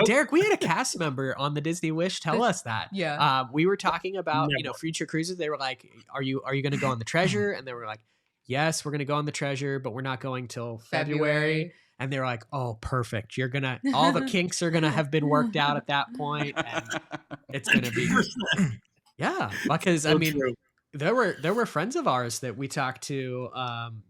Speaker 1: Derek, we had a cast member on the Disney Wish tell us that.
Speaker 2: Yeah.
Speaker 1: We were talking about, future cruises. They were like, are you going to go on the Treasure? And they were like, yes, we're going to go on the Treasure, but we're not going till February. And they were like, oh, perfect. All the kinks are going to have been worked out at that point. And it's going to be, yeah, because so true. There were friends of ours that we talked to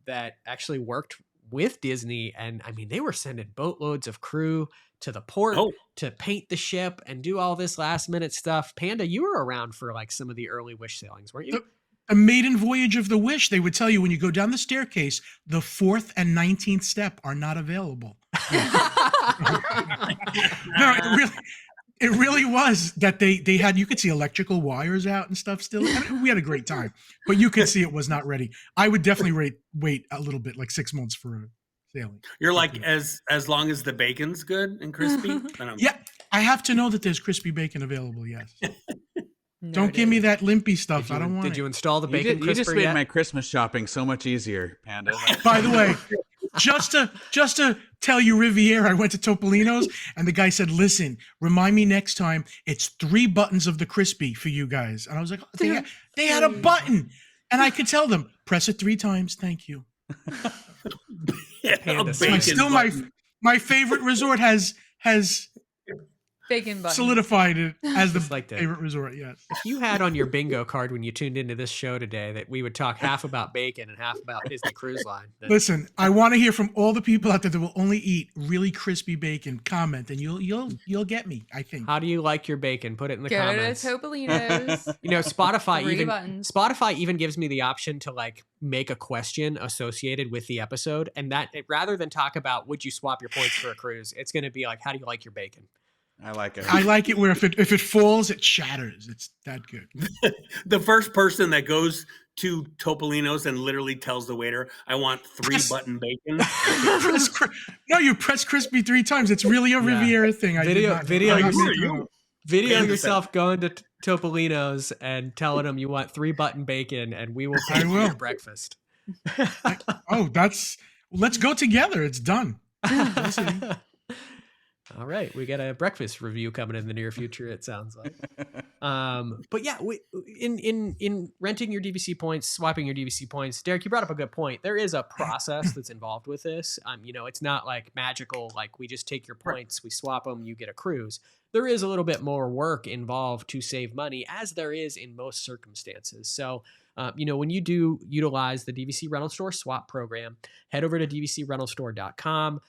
Speaker 1: that actually worked with Disney, and I mean they were sending boatloads of crew to the port to paint the ship and do all this last minute stuff. Panda, you were around for like some of the early Wish sailings, weren't you?
Speaker 3: A maiden voyage of the Wish, they would tell you when you go down the staircase, the 4th and 19th step are not available. No, it really was that they had, you could see electrical wires out and stuff still. I mean, we had a great time, but you could see it was not ready. I would definitely wait a little bit, like 6 months for a sailing.
Speaker 4: You're like, as long as the bacon's good and crispy?
Speaker 3: Yeah, I have to know that there's crispy bacon available, yes. Don't give me that limpy stuff. I don't want it.
Speaker 1: Did you install the bacon crisper
Speaker 5: You just made
Speaker 1: yet?
Speaker 5: my Christmas shopping so much easier, Panda.
Speaker 3: By the way, just to tell you, Riviera, I went to Topolino's and the guy said, listen, remind me next time it's 3 buttons of the crispy for you guys. And I was like, oh, they had a button. And I could tell them, press it 3 times. Thank you. My favorite resort has
Speaker 2: bacon button
Speaker 3: solidified it as the favorite resort. Yes.
Speaker 1: If you had on your bingo card when you tuned into this show today that we would talk half about bacon and half about Disney Cruise Line.
Speaker 3: Listen, I want to hear from all the people out there that will only eat really crispy bacon. Comment, and you'll get me, I think.
Speaker 1: How do you like your bacon? Put it in the comments.
Speaker 2: Go to Topolino's.
Speaker 1: Spotify even gives me the option to like make a question associated with the episode, and that rather than talk about would you swap your points for a cruise, it's going to be like, how do you like your bacon?
Speaker 5: I like it.
Speaker 3: I like it where if it falls, it shatters. It's that good.
Speaker 4: The first person that goes to Topolino's and literally tells the waiter, I want 3 button bacon.
Speaker 3: No, you press crispy 3 times. It's really a Riviera thing.
Speaker 1: Video yourself going to Topolino's and telling them you want 3 button bacon, and we will pay for your breakfast.
Speaker 3: Let's go together. It's done.
Speaker 1: All right, we got a breakfast review coming in the near future, it sounds like. But yeah, in renting your DVC points, swapping your DVC points, Derek, you brought up a good point. There is a process that's involved with this. It's not like magical, like we just take your points, we swap them, you get a cruise. There is a little bit more work involved to save money, as there is in most circumstances. So, when you do utilize the DVC Rental Store swap program, head over to dvcrentalstore.com.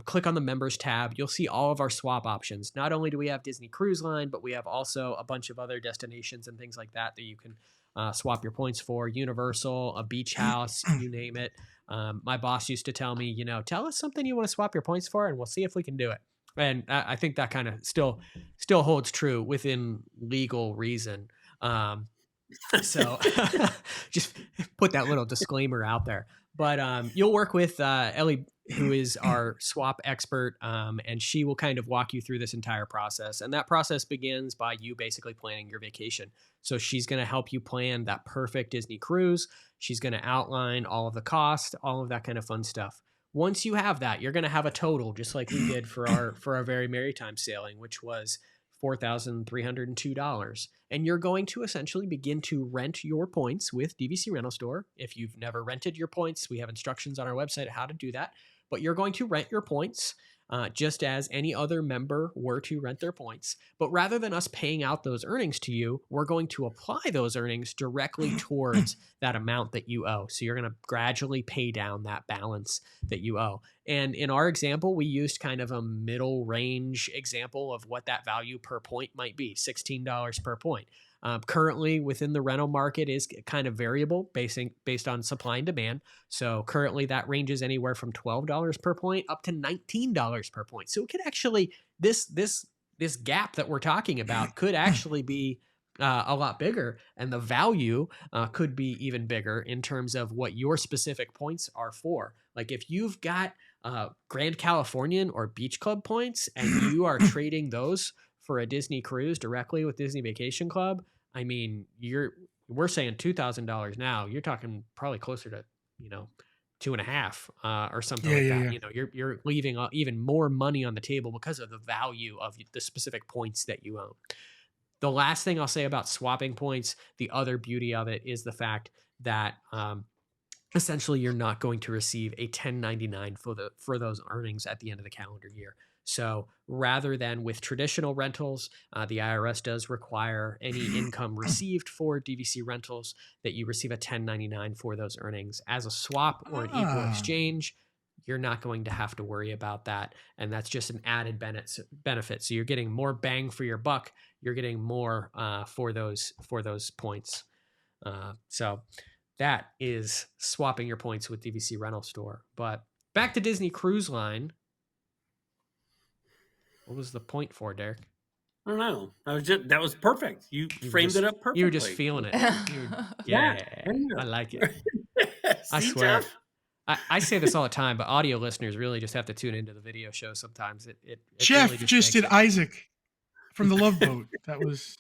Speaker 1: Click on the members tab. You'll see all of our swap options. Not only do we have Disney Cruise Line, but we have also a bunch of other destinations and things like that you can swap your points for. Universal, a beach house, you name it. My boss used to tell me, tell us something you want to swap your points for and we'll see if we can do it. And I think that kind of still holds true within legal reason. So just put that little disclaimer out there. But you'll work with Ellie, who is our swap expert, and she will kind of walk you through this entire process. And that process begins by you basically planning your vacation. So she's going to help you plan that perfect Disney cruise. She's going to outline all of the cost, all of that kind of fun stuff. Once you have that, you're going to have a total, just like we did for our very maritime sailing, which was $4,302. And you're going to essentially begin to rent your points with DVC Rental Store. If you've never rented your points, we have instructions on our website on how to do that. But you're going to rent your points. just as any other member were to rent their points. But rather than us paying out those earnings to you, we're going to apply those earnings directly towards that amount that you owe. So you're going to gradually pay down that balance that you owe. And in our example, we used kind of a middle range example of what that value per point might be, $16 per point. Currently within the rental market is kind of variable based on supply and demand. So currently that ranges anywhere from $12 per point up to $19 per point. So it could actually, this gap that we're talking about could actually be a lot bigger, and the value could be even bigger in terms of what your specific points are for. Like if you've got Grand Californian or Beach Club points and you are trading those for a Disney cruise directly with Disney Vacation Club, I mean, we're saying $2,000 now. You're talking probably closer to, 2.5 or something like that.
Speaker 3: Yeah.
Speaker 1: You're leaving even more money on the table because of the value of the specific points that you own. The last thing I'll say about swapping points, the other beauty of it is the fact that essentially you're not going to receive a 1099 for those earnings at the end of the calendar year. So rather than with traditional rentals, the IRS does require any income received for DVC rentals that you receive a 1099 for those earnings. As a swap or an equal exchange, you're not going to have to worry about that. And that's just an added benefit. So you're getting more bang for your buck. You're getting more for those points. So that is swapping your points with DVC Rental Store. But back to Disney Cruise Line. What was the point for, Derek?
Speaker 4: I don't know. That was perfect. You framed it up perfectly.
Speaker 1: You were just feeling it. Yeah, I like it. I swear. I say this all the time, but audio listeners really just have to tune into the video show sometimes. It
Speaker 3: Jeff
Speaker 1: really
Speaker 3: just did Isaac from the Love Boat. That was.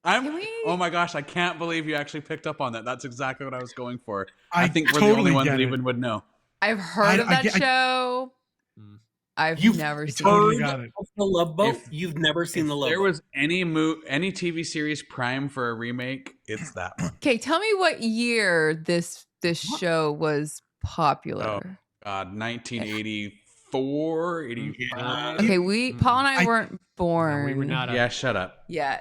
Speaker 5: Oh my gosh! I can't believe you actually picked up on that. That's exactly what I was going for. I think we're
Speaker 3: totally
Speaker 5: the only ones that
Speaker 3: it.
Speaker 5: even would know.
Speaker 2: I've heard of that show. You've never seen
Speaker 3: totally
Speaker 4: it.
Speaker 3: Got it.
Speaker 4: The Love Boat? You've never seen the Love Boat.
Speaker 5: There was any TV series prime for a remake, it's that one.
Speaker 2: Okay, tell me what year this show was popular.
Speaker 5: Oh God, 1984, 85.
Speaker 2: Okay, Paul and I weren't born.
Speaker 1: No, we were not.
Speaker 5: Yeah, shut up.
Speaker 2: Yeah.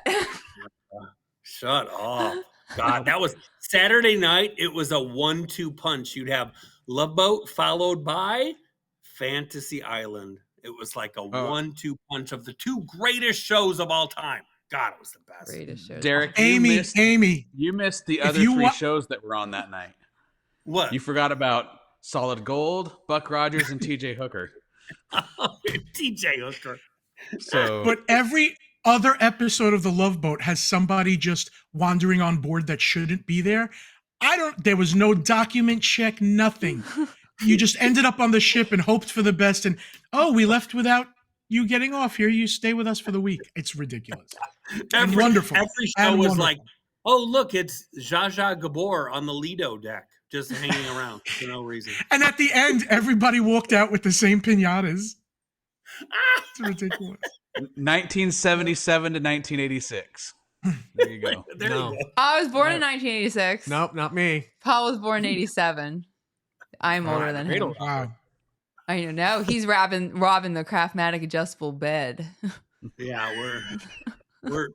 Speaker 4: Shut up. God, that was Saturday night. It was a 1-2 punch. You'd have Love Boat followed by Fantasy Island. It was like a 1-2 punch of the two greatest shows of all time. God, it was the best.
Speaker 2: Greatest shows.
Speaker 5: Derek,
Speaker 3: Amy,
Speaker 5: you missed the other three shows that were on that night.
Speaker 4: What?
Speaker 5: You forgot about Solid Gold, Buck Rogers, and TJ Hooker.
Speaker 4: TJ Hooker.
Speaker 3: But every other episode of the Love Boat has somebody just wandering on board that shouldn't be there. There was no document check, nothing. You just ended up on the ship and hoped for the best. And, we left without you getting off here. You stay with us for the week. It's ridiculous. Wonderful.
Speaker 4: Every show was like, oh, look, it's Zsa Zsa Gabor on the Lido deck, just hanging around for no reason.
Speaker 3: And at the end, everybody walked out with the same pinatas. It's ridiculous.
Speaker 5: 1977 to 1986. There you go.
Speaker 4: You go.
Speaker 2: I was born in 1986.
Speaker 1: Nope, not me.
Speaker 2: Paul was born in 87. I'm older than him.
Speaker 3: Wow.
Speaker 2: I know. He's robbing the Craftmatic adjustable bed.
Speaker 4: Yeah, we're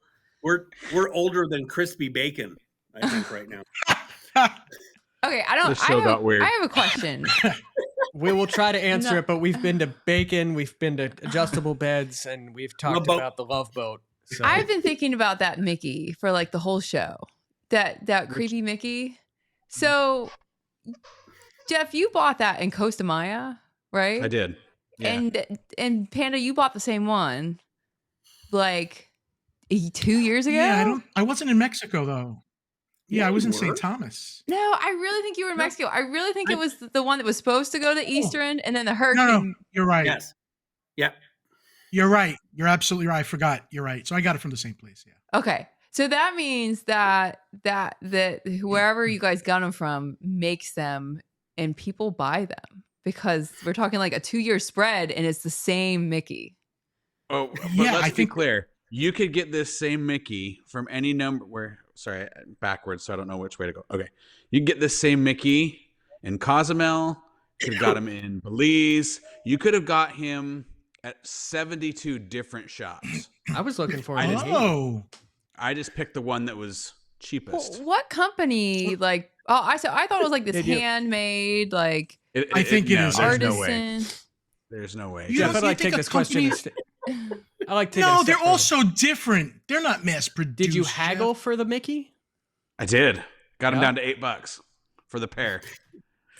Speaker 4: older than crispy bacon, I think, right now.
Speaker 2: Okay,
Speaker 5: This show got weird.
Speaker 2: I have a question.
Speaker 1: We will try to answer it, but we've been to bacon, we've been to adjustable beds, and we've talked about the Love Boat. So.
Speaker 2: I've been thinking about that Mickey for like the whole show. That creepy Mickey. So, Jeff, you bought that in Costa Maya, right?
Speaker 5: I did. Yeah.
Speaker 2: And Panda, you bought the same one like 2 years ago?
Speaker 3: Yeah, I wasn't in Mexico though. Yeah, I was in St. Thomas.
Speaker 2: No, I really think you were in Mexico. I really think it was the one that was supposed to go to Eastern, and then the hurricane.
Speaker 3: No, you're right.
Speaker 4: Yes. Yeah.
Speaker 3: You're right. You're absolutely right. I forgot. You're right. So I got it from the same place. Yeah.
Speaker 2: Okay. So that means that whoever you guys got them from makes them and people buy them, because we're talking like a 2-year spread and it's the same Mickey.
Speaker 5: Oh, but let's be clear. You could get this same Mickey from any number backwards, so I don't know which way to go. Okay. You can get this same Mickey in Cozumel, Could have got him in Belize. You could have got him at 72 different shops.
Speaker 1: I was looking for it in Haiti.
Speaker 3: Oh,
Speaker 5: I just picked the one that was cheapest.
Speaker 2: What company? Like, I thought it was like this
Speaker 1: Did you-
Speaker 2: handmade, like
Speaker 3: I think it is.
Speaker 5: There's no way.
Speaker 2: artisan.
Speaker 5: There's no way.
Speaker 3: You
Speaker 1: Jeff,
Speaker 3: don't
Speaker 1: I'd like to
Speaker 3: think
Speaker 1: take
Speaker 3: a
Speaker 1: this question.
Speaker 3: company-
Speaker 1: I like to take it a
Speaker 3: no,
Speaker 1: step
Speaker 3: they're all
Speaker 1: further.
Speaker 3: so different. They're not mass produced.
Speaker 1: Did you
Speaker 3: Jeff.
Speaker 1: haggle for the Mickey?
Speaker 5: I did. Got him
Speaker 1: Yeah.
Speaker 5: down to $8 for the pair.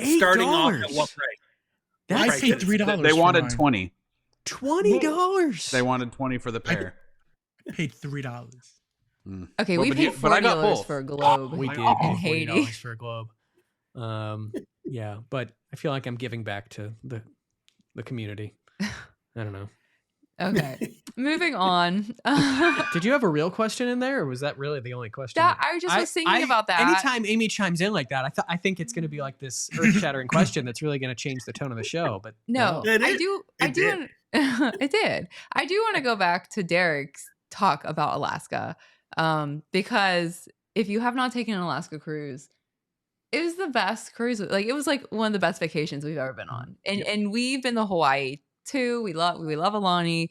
Speaker 4: Starting off at
Speaker 1: $8.
Speaker 4: what price?
Speaker 3: I
Speaker 1: That's
Speaker 3: paid $3.
Speaker 5: They
Speaker 3: for
Speaker 5: wanted
Speaker 3: mine.
Speaker 5: 20.
Speaker 1: $20.
Speaker 5: They wanted 20 for the pair.
Speaker 3: I paid $3.
Speaker 2: Okay,
Speaker 5: Well,
Speaker 2: we
Speaker 5: but
Speaker 2: paid
Speaker 5: you- but I got
Speaker 2: $40
Speaker 5: both.
Speaker 2: for a globe.
Speaker 1: We did
Speaker 5: Oh,
Speaker 1: pay
Speaker 2: in Haiti.
Speaker 1: $40 for a globe. Yeah, but I feel like I'm giving back to the community. I don't know.
Speaker 2: Okay, moving on.
Speaker 1: Did you have a real question in there, or was that really the only question?
Speaker 2: That I just was thinking about that.
Speaker 1: Anytime Amy chimes in like that, I think it's going to be like this earth-shattering question that's really going to change the tone of the show. But
Speaker 2: No,
Speaker 4: It
Speaker 2: I
Speaker 4: is.
Speaker 2: do.
Speaker 4: It did.
Speaker 2: It did. I do want to go back to Derek's talk about Alaska, because if you have not taken an Alaska cruise, it was the best cruise. Like, it was like one of the best vacations we've ever been on, and we've been to Hawaii too. We love Alani,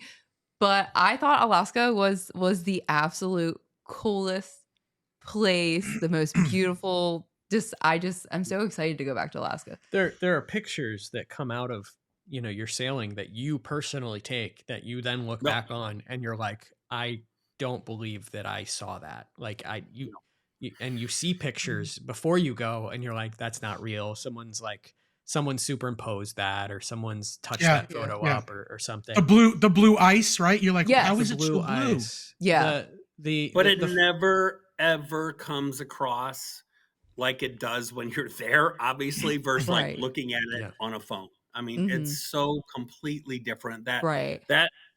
Speaker 2: but I thought Alaska was the absolute coolest place, the most beautiful. I'm so excited to go back to Alaska.
Speaker 1: there are pictures that come out of your sailing that you personally take that you then look
Speaker 4: No.
Speaker 1: back on and you're like, I don't believe that I saw that. Like you see pictures before you go and you're like, that's not real. Someone superimposed that, or someone's touched
Speaker 3: Yeah.
Speaker 1: that photo
Speaker 3: Yeah.
Speaker 1: up or something.
Speaker 3: The blue ice, right? You're like,
Speaker 2: Yes.
Speaker 3: how
Speaker 1: The
Speaker 3: is it so blue?
Speaker 1: ice.
Speaker 2: Yeah.
Speaker 4: But
Speaker 1: the
Speaker 4: it never ever comes across like it does when you're there, obviously, versus
Speaker 2: Right.
Speaker 4: like looking at it
Speaker 1: Yeah.
Speaker 4: on a phone. I mean, it's so completely different.
Speaker 2: Right.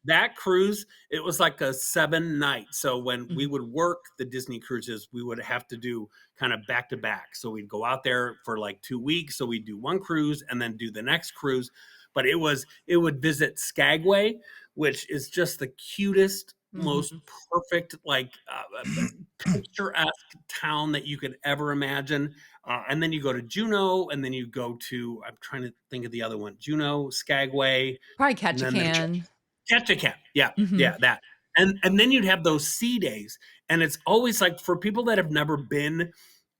Speaker 4: That cruise, it was like a 7-night. So when we
Speaker 2: Mm-hmm.
Speaker 4: would work the Disney cruises, we would have to do kind of back to back. So we'd go out there for like 2 weeks. So we'd do one cruise and then do the next cruise. But it would visit Skagway, which is just the cutest, most perfect, like picturesque town that you could ever imagine. And then you go to Juneau, and then you go to, I'm trying to think of the other one, Juneau, Skagway,
Speaker 2: Probably catch a
Speaker 4: And then
Speaker 2: can.
Speaker 4: Ketchikan. Yeah,
Speaker 2: Mhm.
Speaker 4: yeah, that. And then you'd have those sea days. And it's always like, for people that have never been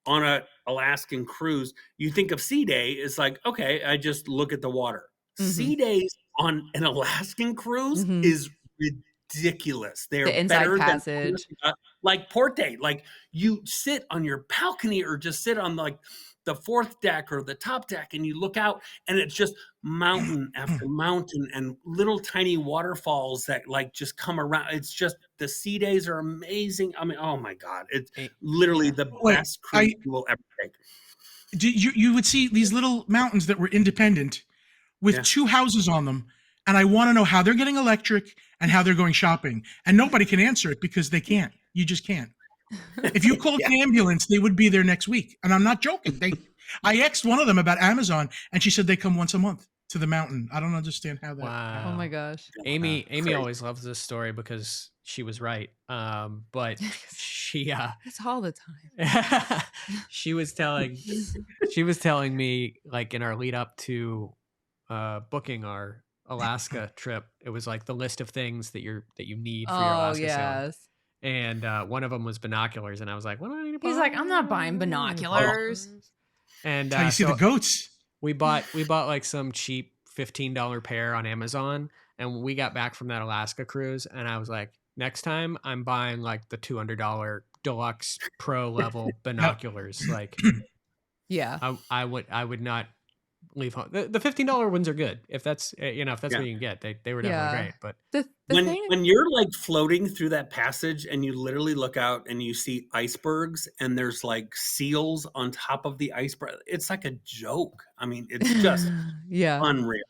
Speaker 4: on a Alaskan cruise, you think of sea day is like, okay, I just look at the water. Sea days on an Alaskan cruise
Speaker 2: Mhm.
Speaker 4: is ridiculous. They're
Speaker 2: The inside
Speaker 4: better
Speaker 2: passage.
Speaker 4: than like Port Day. Like, you sit on your balcony or just sit on like the fourth deck or the top deck, and you look out, and it's just mountain after mountain and little tiny waterfalls that like just come around. It's just, the sea days are amazing. I mean, oh my God, it's literally the
Speaker 3: Wait,
Speaker 4: best cruise you will ever take.
Speaker 3: You would see these little mountains that were independent with
Speaker 4: Yeah.
Speaker 3: 2 houses on them. And I want to know how they're getting electric and how they're going shopping. And nobody can answer it because they can't. You just can't. If you called an ambulance, they would be there next week. And I'm not joking. I asked one of them about Amazon, and she said they come once a month to the mountain. I don't understand how that.
Speaker 1: Wow.
Speaker 2: Oh my gosh.
Speaker 1: Amy
Speaker 4: Crazy.
Speaker 1: always loves this story because she was right. But she
Speaker 2: It's all the time.
Speaker 1: she was telling me, like, in our lead up to booking our Alaska trip, it was like the list of things that you need for your
Speaker 2: Oh
Speaker 1: Alaska sailing.
Speaker 2: yes.
Speaker 1: And one of them was binoculars, and I was like, "What do I need to buy?"
Speaker 2: He's like, I'm not buying binoculars.
Speaker 1: And
Speaker 3: That's how you see
Speaker 1: so
Speaker 3: the goats.
Speaker 1: we bought like some cheap $15 pair on Amazon, and we got back from that Alaska cruise, and I was like, next time I'm buying like the $200 deluxe pro level binoculars. Like,
Speaker 2: Yeah.
Speaker 1: I would not leave home. The $15 ones are good if that's what you can get. They were definitely
Speaker 2: Yeah.
Speaker 1: great, but
Speaker 2: The
Speaker 4: When
Speaker 2: thing,
Speaker 4: you're like floating through that passage and you literally look out and you see icebergs and there's like seals on top of the iceberg, it's like a joke. I mean, it's just
Speaker 2: yeah.
Speaker 4: unreal.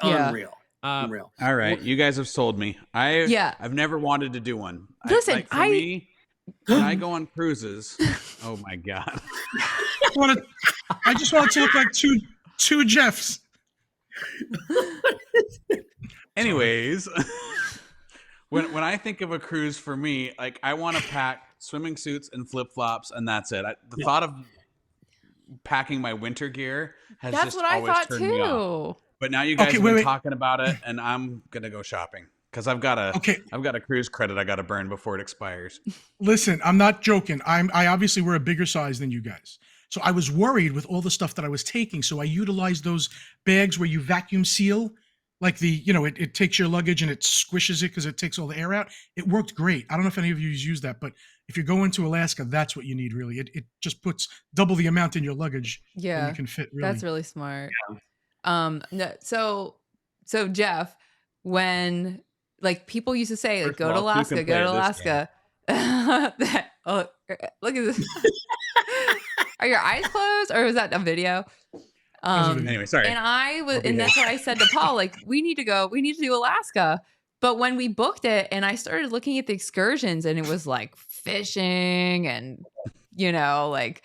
Speaker 2: Yeah.
Speaker 4: Unreal.
Speaker 5: All right, you guys have sold me.
Speaker 2: Yeah.
Speaker 5: I've never wanted to do one.
Speaker 2: Listen,
Speaker 5: for me, when I go on cruises, oh my God.
Speaker 3: I just want it to look like two Jeffs.
Speaker 5: Anyways, when I think of a cruise for me, like, I want to pack swimming suits and flip flops, and that's it. The thought of packing my winter gear has
Speaker 2: That's
Speaker 5: just
Speaker 2: what I
Speaker 5: always
Speaker 2: thought
Speaker 5: turned me off.
Speaker 2: too.
Speaker 5: But now you guys
Speaker 3: Okay,
Speaker 5: have been
Speaker 3: wait.
Speaker 5: talking about it, and I'm gonna go shopping because I've got a cruise credit I got to burn before it expires.
Speaker 3: Listen, I'm not joking. I obviously wear a bigger size than you guys. So I was worried with all the stuff that I was taking. So I utilized those bags where you vacuum seal, like it takes your luggage and it squishes it because it takes all the air out. It worked great. I don't know if any of you use that, but if you're going to Alaska, that's what you need really. It just puts double the amount in your luggage than you can fit really.
Speaker 2: That's really smart. No, so Jeff, when like people used to say, like, go to Alaska, go to Alaska. Oh, look at this. Are your eyes closed, or was that a video?
Speaker 5: Anyway, sorry.
Speaker 2: And that's what I said to Paul, like, we need to do Alaska. But when we booked it and I started looking at the excursions, and it was like fishing and, like,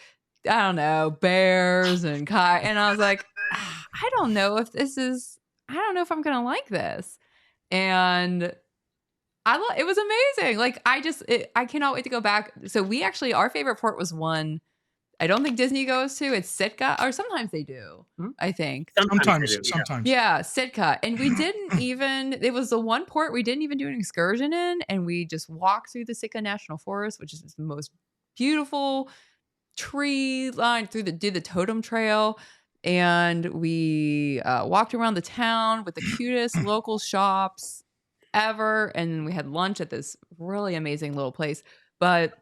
Speaker 2: I don't know, bears and and I was like, I don't know if I'm going to like this. And it was amazing. Like, I cannot wait to go back. So our favorite port was one I don't think Disney goes to. It's Sitka, or sometimes they do. I think
Speaker 3: sometimes.
Speaker 2: Yeah, Sitka. And we didn't even. It was the one port we didn't even do an excursion in, and we just walked through the Sitka National Forest, which is the most beautiful tree line did the totem trail, and we walked around the town with the cutest local shops ever, and we had lunch at this really amazing little place. But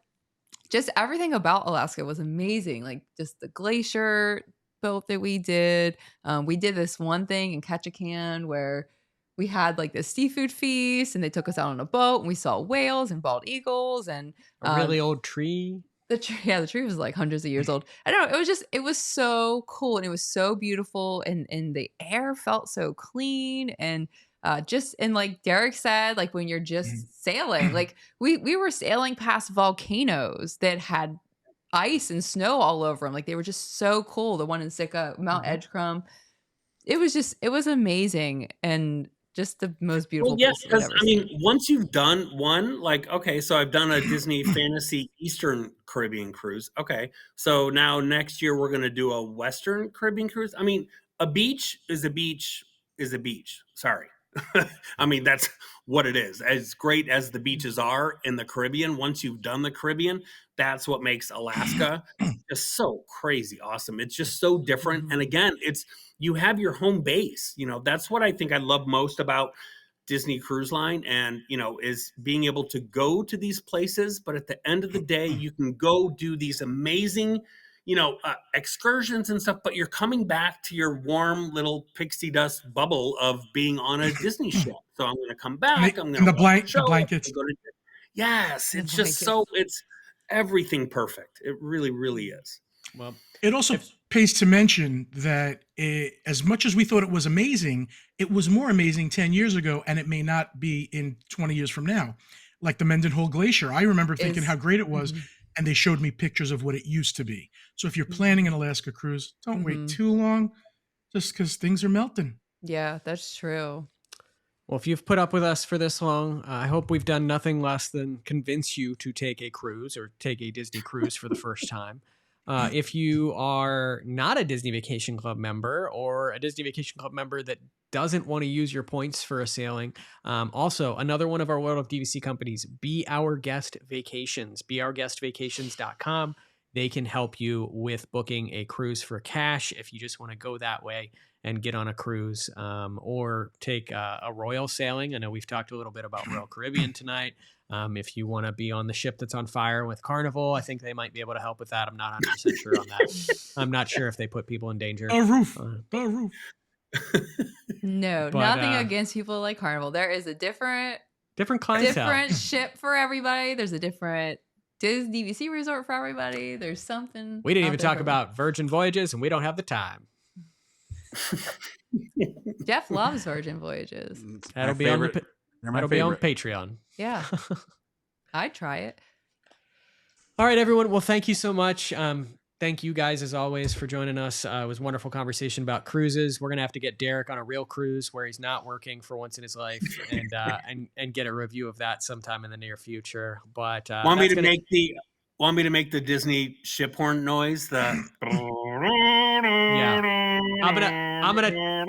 Speaker 2: just everything about Alaska was amazing. Like, just the glacier boat that we did. We did this one thing in Ketchikan where we had like this seafood feast, and they took us out on a boat, and we saw whales and bald eagles and
Speaker 1: a really old tree.
Speaker 2: The tree was like hundreds of years old. I don't know. It was so cool, and it was so beautiful, and the air felt so clean, and like Derek said, like when you're just sailing, like we were sailing past volcanoes that had ice and snow all over them. Like, they were just so cool. The one in Sitka, Mount Edgecumbe, it was amazing, and just the most beautiful.
Speaker 4: Well, yes, because once you've done one, like, okay, so I've done a Disney Fantasy Eastern Caribbean cruise. Okay, so now next year we're going to do a Western Caribbean cruise. I mean, a beach is a beach is a beach. Sorry. I mean, that's what it is. As great as the beaches are in the Caribbean, once you've done the Caribbean, that's what makes Alaska just so crazy awesome. It's just so different. And again, you have your home base. That's what I think I love most about Disney Cruise Line, and is being able to go to these places, but at the end of the day, you can go do these amazing excursions and stuff, but you're coming back to your warm little pixie dust bubble of being on a Disney ship. So I'm going to come back. I'm going to
Speaker 3: the blankets.
Speaker 4: Yes, it's just it's everything perfect. It really, really is.
Speaker 1: Well,
Speaker 3: it also pays to mention that as much as we thought it was amazing, it was more amazing 10 years ago, and it may not be in 20 years from now. Like the Mendenhall Glacier, I remember thinking how great it was. And they showed me pictures of what it used to be. So if you're planning an Alaska cruise, don't wait too long, just because things are melting.
Speaker 2: Yeah, that's true.
Speaker 1: Well, if you've put up with us for this long, I hope we've done nothing less than convince you to take a cruise or take a Disney cruise for the first time. If you are not a Disney Vacation Club member, or a Disney Vacation Club member that doesn't want to use your points for a sailing, also another one of our World of DVC companies, Be Our Guest Vacations, beourguestvacations.com. They can help you with booking a cruise for cash if you just want to go that way and get on a cruise, or take a Royal sailing. I know we've talked a little bit about Royal Caribbean tonight. If you want to be on the ship that's on fire with Carnival, I think they might be able to help with that. I'm not 100% sure on that. I'm not sure if they put people in danger.
Speaker 3: A roof.
Speaker 2: No,
Speaker 1: But,
Speaker 2: nothing against people like Carnival. There is a different
Speaker 1: clientele.
Speaker 2: ship for everybody. There's a different Disney DVC resort for everybody. There's something.
Speaker 1: We didn't even talk about Virgin Voyages, and we don't have the time.
Speaker 2: Jeff loves Virgin Voyages.
Speaker 1: That'll be on Patreon.
Speaker 2: Yeah. I'd try it.
Speaker 1: All right, everyone. Well, thank you so much. Thank you guys, as always, for joining us. It was a wonderful conversation about cruises. We're going to have to get Derek on a real cruise where he's not working for once in his life, and get a review of that sometime in the near future. But
Speaker 4: want me to want me to make the Disney ship horn noise? The
Speaker 1: Yeah. I'm gonna.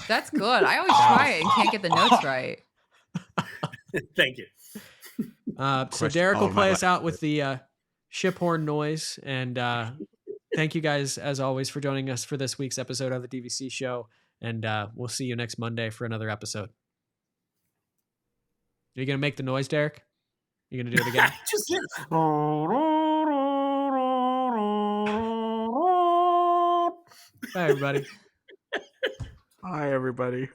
Speaker 2: That's good. I always try it and can't get the notes right.
Speaker 4: Thank you.
Speaker 1: So
Speaker 5: Question
Speaker 1: Derek will
Speaker 5: followed my
Speaker 1: play us
Speaker 5: last
Speaker 1: out with the ship horn noise, and thank you guys as always for joining us for this week's episode of the DVC show. And we'll see you next Monday for another episode. Are you gonna make the noise, Derek? You gonna do it again?
Speaker 4: Just
Speaker 1: Bye, everybody.
Speaker 5: Hi, everybody.